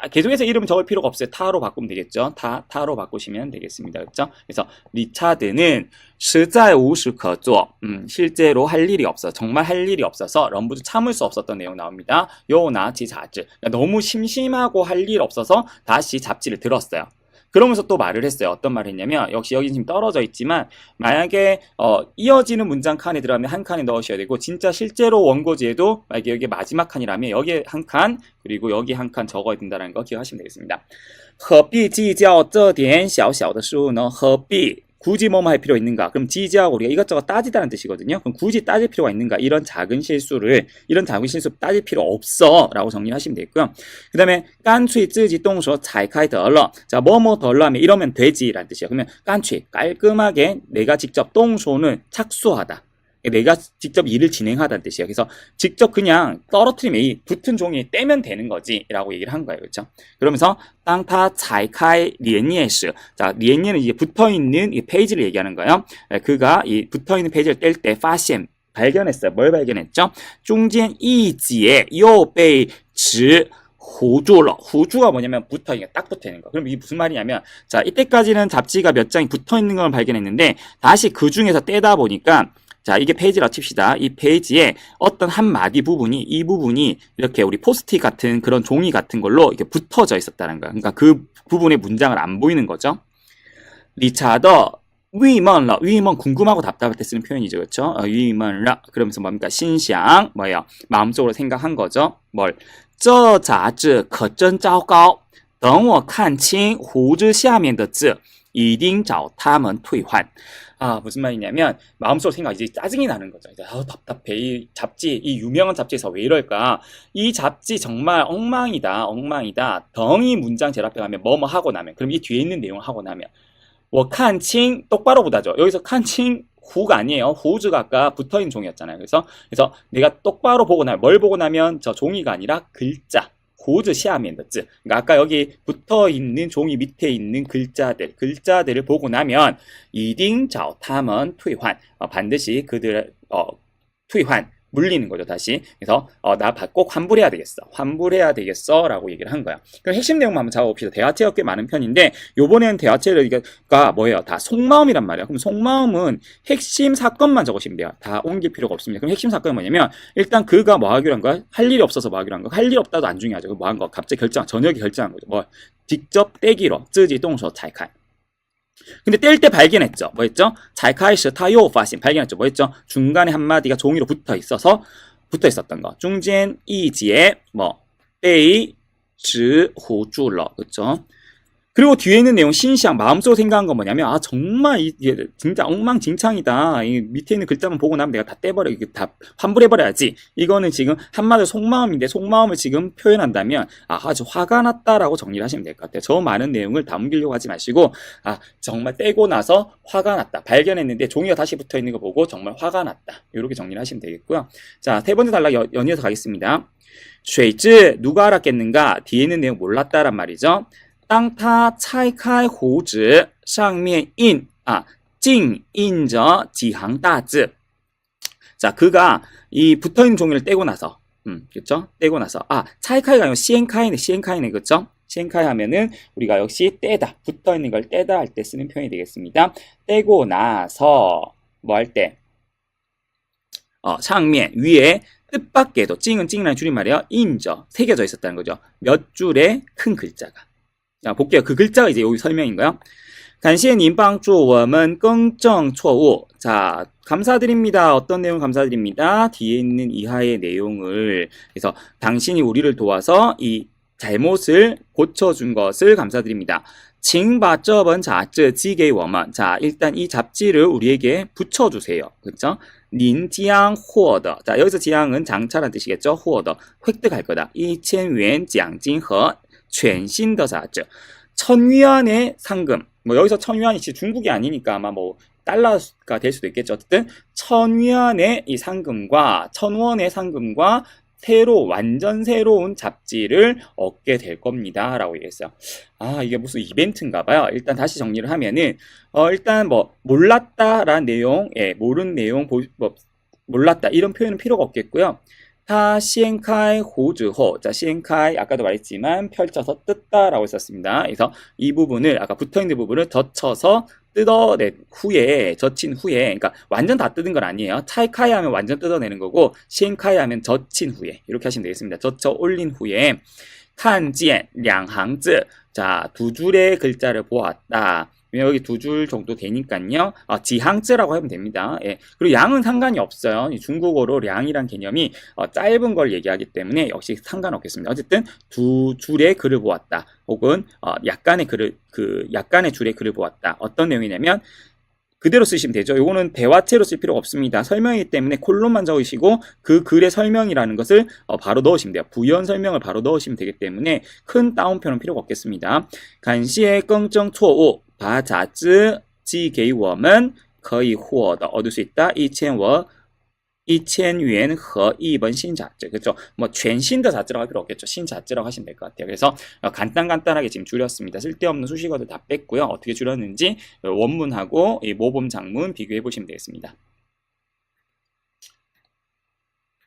계속해서 이름 적을 필요가 없어요. 타로 바꾸면 되겠죠? 타로 바꾸시면 되겠습니다. 그렇죠? 그래서 리차드는 实在无事可做. 실제로 할 일이 없어. 정말 할 일이 없어서 럼부도 참을 수 없었던 내용 나옵니다. 요나치 잡지. 너무 심심하고 할 일 없어서 다시 잡지를 들었어요. 그러면서 또 말을 했어요. 어떤 말을 했냐면, 역시 여기 지금 떨어져 있지만 만약에 이어지는 문장 칸에 들어가면 한 칸에 넣으셔야 되고, 진짜 실제로 원고지에도 만약에 여기 마지막 칸이라면 여기에 한 칸, 그리고 여기 한 칸 적어야 된다는 거 기억하시면 되겠습니다. 何必计较这点小小的事物呢？何必 굳이 뭐뭐 할 필요 있는가? 그럼 지지하고 우리가 이것저것 따지다는 뜻이거든요. 그럼 굳이 따질 필요가 있는가? 이런 작은 실수 따질 필요 없어 라고 정리하시면 되겠고요. 그 다음에 깐취 쯔지 동서 잘카이 덜러. 자, 뭐뭐 덜러 하면 이러면 되지 라는 뜻이에요. 그러면 깐취 깔끔하게 내가 직접 동소는 착수하다. 내가 직접 일을 진행하다는 뜻이에요. 그래서 직접 그냥 떨어뜨리면 이 붙은 종이 떼면 되는 거지 라고 얘기를 한 거예요. 그렇죠? 그러면서 땅타 잘카이 리엔예스. 자, 리엔예는 이게 붙어있는 이 페이지를 얘기하는 거예요. 그가 이 붙어있는 페이지를 뗄 때 파시엠 발견했어요. 뭘 발견했죠? 중간 이지에 요베이 지 후주러. 후주가 뭐냐면 붙어있는 거, 딱 붙어있는 거. 그럼 이게 무슨 말이냐면, 자, 이때까지는 잡지가 몇 장이 붙어있는 걸 발견했는데 다시 그 중에서 떼다 보니까, 자, 이게 페이지라고 칩시다. 이 페이지에 어떤 한 마디 부분이, 이 부분이 이렇게 우리 포스트잇 같은 그런 종이 같은 걸로 이렇게 붙어져 있었다는 거야. 그러니까 그 부분의 문장을 안 보이는 거죠. 리차더 위먼러. 위먼 궁금하고 답답할 때 쓰는 표현이죠. 그렇죠? 위먼러. 그러면서 뭡니까? 신상. 뭐예요? 마음속으로 생각한 거죠. 뭘? 这杂志可真糟糕，等我看清胡子下面的字，一定找他们退换. 아, 무슨 말이냐면 마음속으로 생각, 이제 짜증이 나는 거죠. 이제 답답해. 이 잡지, 이 유명한 잡지에서 왜 이럴까? 이 잡지 정말 엉망이다. 덩이 문장 제일 앞에 가면 뭐뭐 하고 나면, 그럼 이 뒤에 있는 내용 하고 나면, 我看清 똑바로 보다죠. 여기서 看清 후가 아니에요. 후즈가 아까 붙어있는 종이었잖아요. 그래서 내가 똑바로 보고 나면, 뭘 보고 나면 저 종이가 아니라 글자. 후즈 시아면 더 字. 그러니까 아까 여기 붙어있는 종이 밑에 있는 글자들을 보고 나면 一定找他们退换. 반드시 그들을退换, 물리는 거죠, 다시. 그래서 나 꼭 환불해야 되겠어 라고 얘기를 한 거야. 그럼 핵심 내용만 한번 잡아봅시다. 대화체가 꽤 많은 편인데 요번에는 대화체가 뭐예요? 다 속마음이란 말이야. 그럼 속마음은 핵심 사건만 적으시면 돼요. 다 옮길 필요가 없습니다. 그럼 핵심 사건이 뭐냐면, 일단 그가 뭐 하기로 한 거야? 할 일이 없어서 뭐 하기로 한 거야? 할 일 없다도 안 중요하죠. 뭐 한 거? 갑자기 저녁에 결정한 거죠. 뭐 직접 떼기로 쯔지 동서 잘칼. 근데 뗄 때 발견했죠. 뭐 했죠? 잘카이시 타요 파신 발견했죠. 뭐 했죠? 중간에 한마디가 종이로 붙어 있었던 거. 중간 이지에 뭐 베이 지 후주러. 그렇죠? 그리고 뒤에 있는 내용 신시앙 마음속으로 생각한 건 뭐냐면, 정말 이게 진짜 엉망진창이다. 이 밑에 있는 글자만 보고 나면 내가 다 떼버려, 이게 다 환불해버려야지. 이거는 지금 한마디로 속마음인데, 속마음을 지금 표현한다면 아주 화가 났다라고 정리를 하시면 될 것 같아요. 저 많은 내용을 다 옮기려고 하지 마시고, 정말 떼고 나서 화가 났다. 발견했는데 종이가 다시 붙어 있는 거 보고 정말 화가 났다. 이렇게 정리를 하시면 되겠고요. 자, 세 번째 단락 연이어서 가겠습니다. 水质 누가 알았겠는가? 뒤에 있는 내용 몰랐다란 말이죠. 当他拆开胡子，上面印着几行大字。 자, 그가 이 붙어있는 종이를 떼고 나서, 그쵸? 떼고 나서, 차이카이가 아니고 시엔카이네, 그쵸? 시엔카이 하면은 우리가 역시 떼다, 붙어있는 걸 떼다 할 때 쓰는 표현이 되겠습니다. 떼고 나서, 뭐 할 때, 상면, 위에 뜻밖에도, 찡은 줄임말이에요. 인저, 새겨져 있었다는 거죠. 몇 줄의 큰 글자가. 자, 볼게요. 그 글자가 이제 여기 설명인 거예요. 感谢您帮助我们更正错误. 자, 감사드립니다. 어떤 내용 감사드립니다. 뒤에 있는 이하의 내용을, 그래서 당신이 우리를 도와서 이 잘못을 고쳐준 것을 감사드립니다. 请把这本杂志寄给我们. 자, 일단 이 잡지를 우리에게 붙여주세요. 그렇죠? 您将获得. 자, 여기서 지향은 장차란 뜻이겠죠? 获得, 획득할 거다. 1000元奖金和全新的杂志. 1000위안의 상금. 뭐 여기서 1000위안이 중국이 아니니까 아마 뭐 달러가 될 수도 있겠죠. 어쨌든 1000위안의 이 상금과 1000원의 상금과 완전 새로운 잡지를 얻게 될 겁니다. 라고 얘기했어요. 이게 무슨 이벤트인가 봐요. 일단 다시 정리를 하면은, 일단 뭐, 몰랐다라는 내용, 모르는 내용, 몰랐다. 이런 표현은 필요가 없겠고요. 타 시엔카이 호즈호. 자, 시엔카이 아까도 말했지만 펼쳐서 뜯다라고 했었습니다. 그래서 이 부분을 아까 붙어있는 부분을 젖혀서 뜯어낸 후에, 젖힌 후에, 그러니까 완전 다 뜯은 건 아니에요. 차이카이 하면 완전 뜯어내는 거고, 시엔카이 하면 젖힌 후에 이렇게 하시면 되겠습니다. 젖혀 올린 후에 看见两行字. 자, 두 줄의 글자를 보았다. 여기 두 줄 정도 되니까요. 지항즈라고 하면 됩니다. 예. 그리고 양은 상관이 없어요. 중국어로 량이란 개념이 짧은 걸 얘기하기 때문에 역시 상관없겠습니다. 어쨌든 두 줄의 글을 보았다. 혹은 약간의 줄의 글을 보았다. 어떤 내용이냐면 그대로 쓰시면 되죠. 이거는 대화체로 쓸 필요가 없습니다. 설명이기 때문에 콜론만 적으시고 그 글의 설명이라는 것을 바로 넣으시면 돼요. 부연 설명을 바로 넣으시면 되기 때문에 큰 따옴표는 필요가 없겠습니다. 感谢更正错误把杂志寄给我们可以获得 얻을 수 있다. 1000元和一本新杂志. 그렇죠? 뭐全新的 杂志라고 할 필요 없겠죠. 신자즈라고 하시면 될 것 같아요. 그래서 간단하게 지금 줄였습니다. 쓸데없는 수식어들 다 뺐고요. 어떻게 줄였는지 원문하고 이 모범 장문 비교해 보시면 되겠습니다.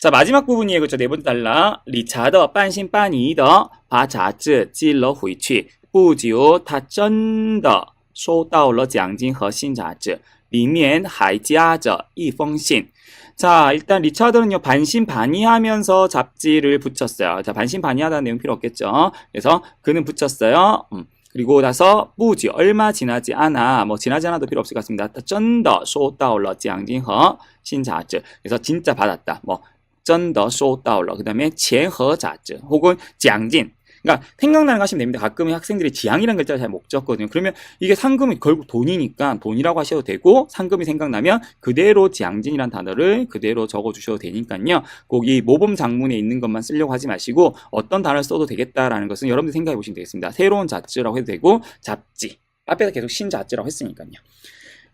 자, 마지막 부분이에요. 그렇죠? 네 번째 달라. 理查的半信半疑的把杂志寄了回去不久他真的收到了奖金和新杂志里面还夹着一封信. 자, 일단 리차드는요, 반신반의하면서 잡지를 붙였어요. 자, 반신반의하다는 내용 필요 없겠죠. 그래서 그는 붙였어요. 그리고 나서 뿌지 얼마 지나지 않아, 뭐 지나지 않아도 필요 없을 것 같습니다. 真的收到了奖金和新杂志. 그래서 진짜 받았다. 뭐 真的收到了. 그다음에 钱和杂志 혹은 奖金. 그러니까 생각나는 거 하시면 됩니다. 가끔 학생들이 지향이라는 글자를 잘 못 적거든요. 그러면 이게 상금이 결국 돈이니까 돈이라고 하셔도 되고, 상금이 생각나면 그대로 지향진이라는 단어를 그대로 적어주셔도 되니까요. 꼭 이 모범 장문에 있는 것만 쓰려고 하지 마시고 어떤 단어를 써도 되겠다라는 것은 여러분들 생각해 보시면 되겠습니다. 새로운 잡지라고 해도 되고, 잡지 앞에서 계속 신잡지라고 했으니까요.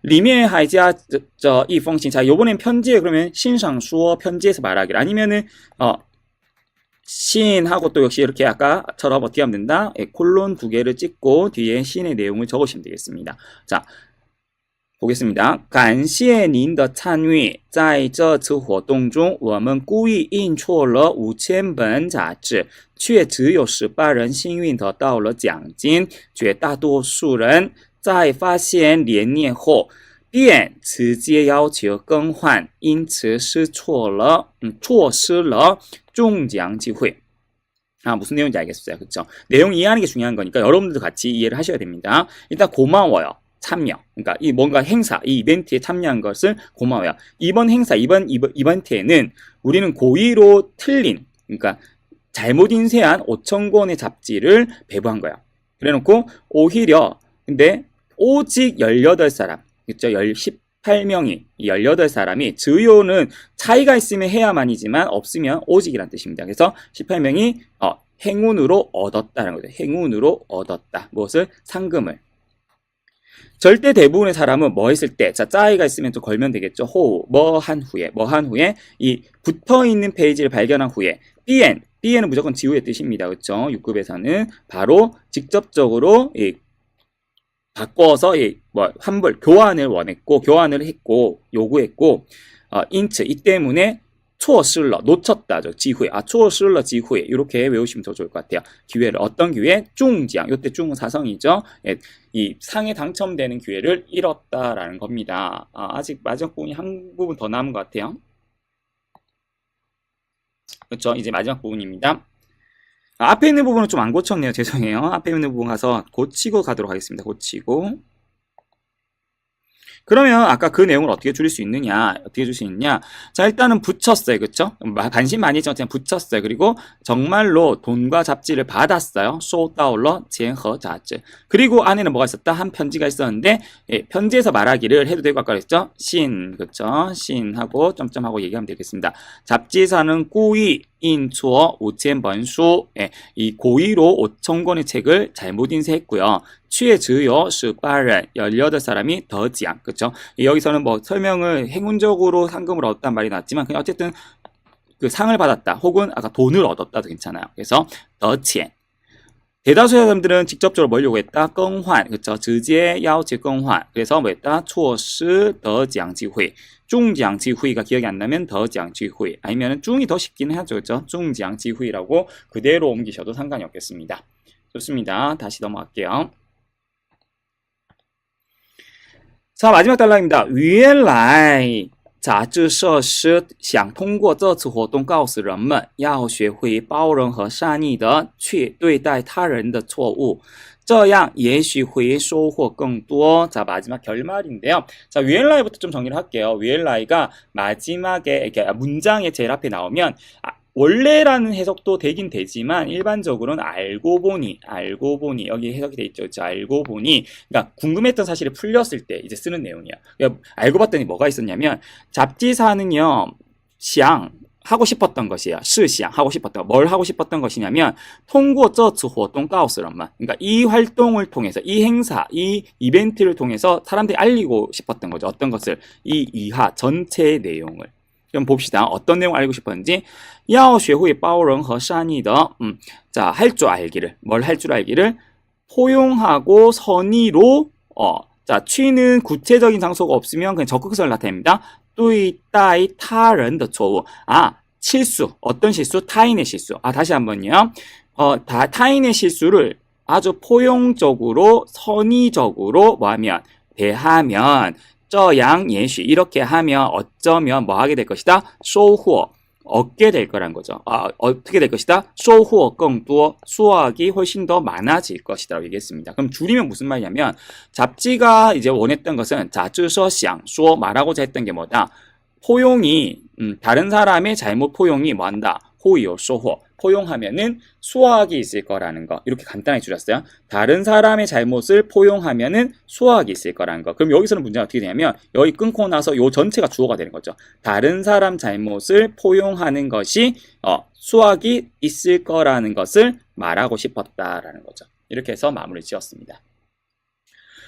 里面还加着一封信. 자, 요번엔 편지에 그러면 신상수어 편지에서 말하기를, 아니면은 신하고 또 역시 이렇게 아까처럼 어떻게 하면 된다? 콜론 두 개를 찍고 뒤에 신의 내용을 적으시면 되겠습니다. 자, 보겠습니다. 感谢您的参与在这次活动中我们故意印错了5000本杂志却只有18人幸运得到了奖金绝大多数人在发现连念后便直接要求更换因此错失了中奖机会. 무슨 내용인지 알겠어요. 그렇죠? 내용 이해하는 게 중요한 거니까 여러분들도 같이 이해를 하셔야 됩니다. 일단 고마워요. 참여. 그러니까 이 뭔가 행사, 이 이벤트에 참여한 것을 고마워요. 이번 행사, 이번 이벤트에는 우리는 고의로 틀린, 그러니까 잘못 인쇄한 5,000권의 잡지를 배부한 거야. 그래놓고 오히려 근데 오직 18사람, 그렇죠? 18명이 18사람이 주요는 차이가 있으면 해야만이지만 없으면 오직이란 뜻입니다. 그래서 18명이 행운으로 얻었다는 거죠. 행운으로 얻었다. 무엇을? 상금을. 절대 대부분의 사람은 뭐 했을 때, 자, 짜이가 있으면 또 걸면 되겠죠. 뭐 한 후에 이 붙어 있는 페이지를 발견한 후에 B는 무조건 지우의 뜻입니다. 그렇죠? 6급에서는 바로 직접적으로 바꿔서 환불, 교환을 했고, 요구했고, 인츠 이 때문에 错失了 놓쳤다 저 기회 错失了 기회 이렇게 외우시면 더 좋을 것 같아요. 기회를 어떤 기회? 중장 이때 중은 사성이죠. 예, 이 상에 당첨되는 기회를 잃었다라는 겁니다. 아직 마지막 부분이 한 부분 더 남은 것 같아요. 그렇죠. 이제 마지막 부분입니다. 앞에 있는 부분은 좀 안 고쳤네요. 죄송해요. 앞에 있는 부분 가서 고치고 가도록 하겠습니다. 고치고. 그러면 아까 그 내용을 어떻게 줄일 수 있느냐? 어떻게 줄 수 있냐? 자, 일단은 붙였어요. 그쵸? 관심 많이 했지만 붙였어요. 그리고 정말로 돈과 잡지를 받았어요. 收到了钱和杂志. 그리고 안에는 뭐가 있었다? 한 편지가 있었는데 예, 편지에서 말하기를 해도 되고 아까 그랬죠? 신, 그쵸? 신하고 점점하고 얘기하면 되겠습니다. 잡지사는故意 인추어 5,000本书 예, 이 고의로 5,000권의 책을 잘못 인쇄했고요. 취해즈요 18人 18사람이 더지양 그쵸? 여기서는 뭐 설명을 행운적으로 상금을 얻었단 말이 나왔지만 그냥 어쨌든 그 상을 받았다 혹은 아까 돈을 얻었다도 괜찮아요. 그래서 더치엔 대다수의 사람들은 직접적으로 뭘 요구했다? 껑환 그쵸?直接要求 껑환 그래서 뭐 했다? 错失得奖机会 중장 지후이가 기억이 안 나면 더장 지후이 아니면 중이 더 쉽기는 하죠. 그렇죠? 중장 지후이라고 그대로 옮기셔도 상관이 없겠습니다. 좋습니다. 다시 넘어갈게요. 자, 마지막 단락입니다. 原来杂志社是想通过这次活动告诉人们要学会包容和善意的去对待他人的错误这样也许会收获更多. 자, 마지막 결말인데요. 자, 위엘라이부터 좀 정리를 할게요. 위엘라이가 마지막에 이렇게 문장의 제일 앞에 나오면 원래라는 해석도 되긴 되지만 일반적으로는 알고 보니 여기 해석이 돼 있죠. 그렇죠? 알고 보니 그러니까 궁금했던 사실이 풀렸을 때 이제 쓰는 내용이야. 그러니까 알고 봤더니 뭐가 있었냐면 잡지사는요. 샹 하고 싶었던 것이에요. 是想 하고 싶었던 뭘 하고 싶었던 것이냐면 通过这次活动告诉人们 그러니까 이 활동을 통해서 이 행사, 이 이벤트를 통해서 사람들이 알리고 싶었던 거죠. 어떤 것을 이 이하 전체의 내용을 그럼 봅시다. 어떤 내용을 알고 싶었는지 要学会包容和善意的 자, 할 줄 알기를 뭘 할 줄 알기를 포용하고 선의로 자, 취는 구체적인 장소가 없으면 그냥 적극성을 나타냅니다. 对待他人的错误 실수 어떤 실수? 타인의 실수 다시 한번요. 타인의 실수를 아주 포용적으로 선의적으로 뭐하면 대하면 这样也许 이렇게 하면 어쩌면 뭐 하게 될 것이다? 收获 얻게 될 거란 거죠. 어떻게 될 것이다? 收获更多 수확이 훨씬 더 많아질 것이다 라고 얘기했습니다. 그럼 줄이면 무슨 말이냐면 잡지가 이제 원했던 것은 杂志社想说 말하고자 했던 게 뭐다? 포용이 다른 사람의 잘못 포용이 뭐한다? 会有收获 포용하면은 수확이 있을 거라는 거 이렇게 간단하게 줄였어요. 다른 사람의 잘못을 포용하면은 수확이 있을 거라는 거. 그럼 여기서는 문제가 어떻게 되냐면 여기 끊고 나서 요 전체가 주어가 되는 거죠. 다른 사람 잘못을 포용하는 것이 수확이 있을 거라는 것을 말하고 싶었다라는 거죠. 이렇게 해서 마무리 지었습니다.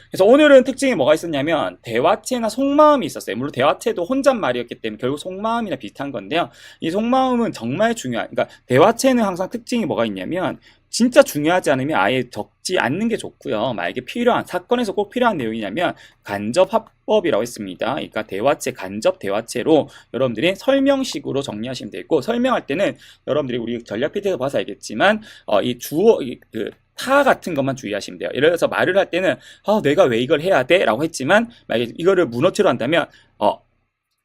그래서 오늘은 특징이 뭐가 있었냐면 대화체나 속마음이 있었어요. 물론 대화체도 혼잣말이었기 때문에 결국 속마음이나 비슷한 건데요. 이 속마음은 정말 중요한 그러니까 대화체는 항상 특징이 뭐가 있냐면 진짜 중요하지 않으면 아예 적지 않는 게 좋고요. 만약에 필요한 사건에서 꼭 필요한 내용이냐면 간접 화법이라고 했습니다. 그러니까 대화체 간접 대화체로 여러분들이 설명식으로 정리하시면 되고 설명할 때는 여러분들이 우리 전략 PT에서 봐서 알겠지만 이 주어 타 같은 것만 주의하시면 돼요. 예를 들어서 말을 할 때는 내가 왜 이걸 해야 돼? 라고 했지만 만약에 이거를 문어체로 한다면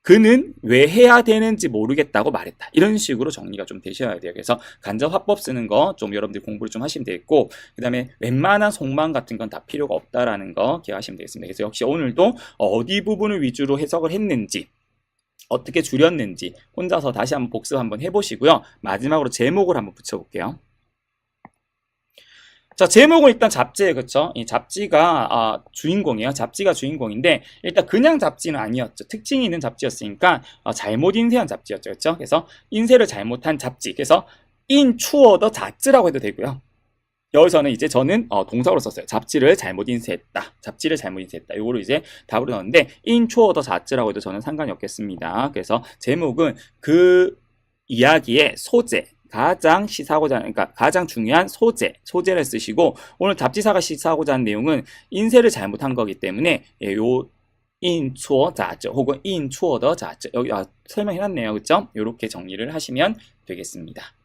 그는 왜 해야 되는지 모르겠다고 말했다. 이런 식으로 정리가 좀 되셔야 돼요. 그래서 간접 화법 쓰는 거 좀 여러분들이 공부를 좀 하시면 되겠고 그 다음에 웬만한 속마음 같은 건 다 필요가 없다라는 거 기억하시면 되겠습니다. 그래서 역시 오늘도 어디 부분을 위주로 해석을 했는지 어떻게 줄였는지 혼자서 다시 한번 복습 한번 해보시고요. 마지막으로 제목을 한번 붙여볼게요. 자, 제목은 일단 잡지예요. 그쵸? 이 잡지가 주인공이에요. 잡지가 주인공인데 일단 그냥 잡지는 아니었죠. 특징이 있는 잡지였으니까 잘못 인쇄한 잡지였죠. 그쵸? 그래서 인쇄를 잘못한 잡지. 그래서 인추어더 잡지라고 해도 되고요. 여기서는 이제 저는 동사로 썼어요. 잡지를 잘못 인쇄했다. 잡지를 잘못 인쇄했다. 요거로 이제 답으로 넣었는데 인추어더 잡지라고 해도 저는 상관이 없겠습니다. 그래서 제목은 그 이야기의 소재 가장 시사하고자 하는, 그러니까 가장 중요한 소재를 쓰시고 오늘 잡지사가 시사하고자 하는 내용은 인쇄를 잘못한 거기 때문에 요 인초자즈 혹은 인초더 자즈 여기 설명해놨네요. 그쵸? 이렇게 정리를 하시면 되겠습니다.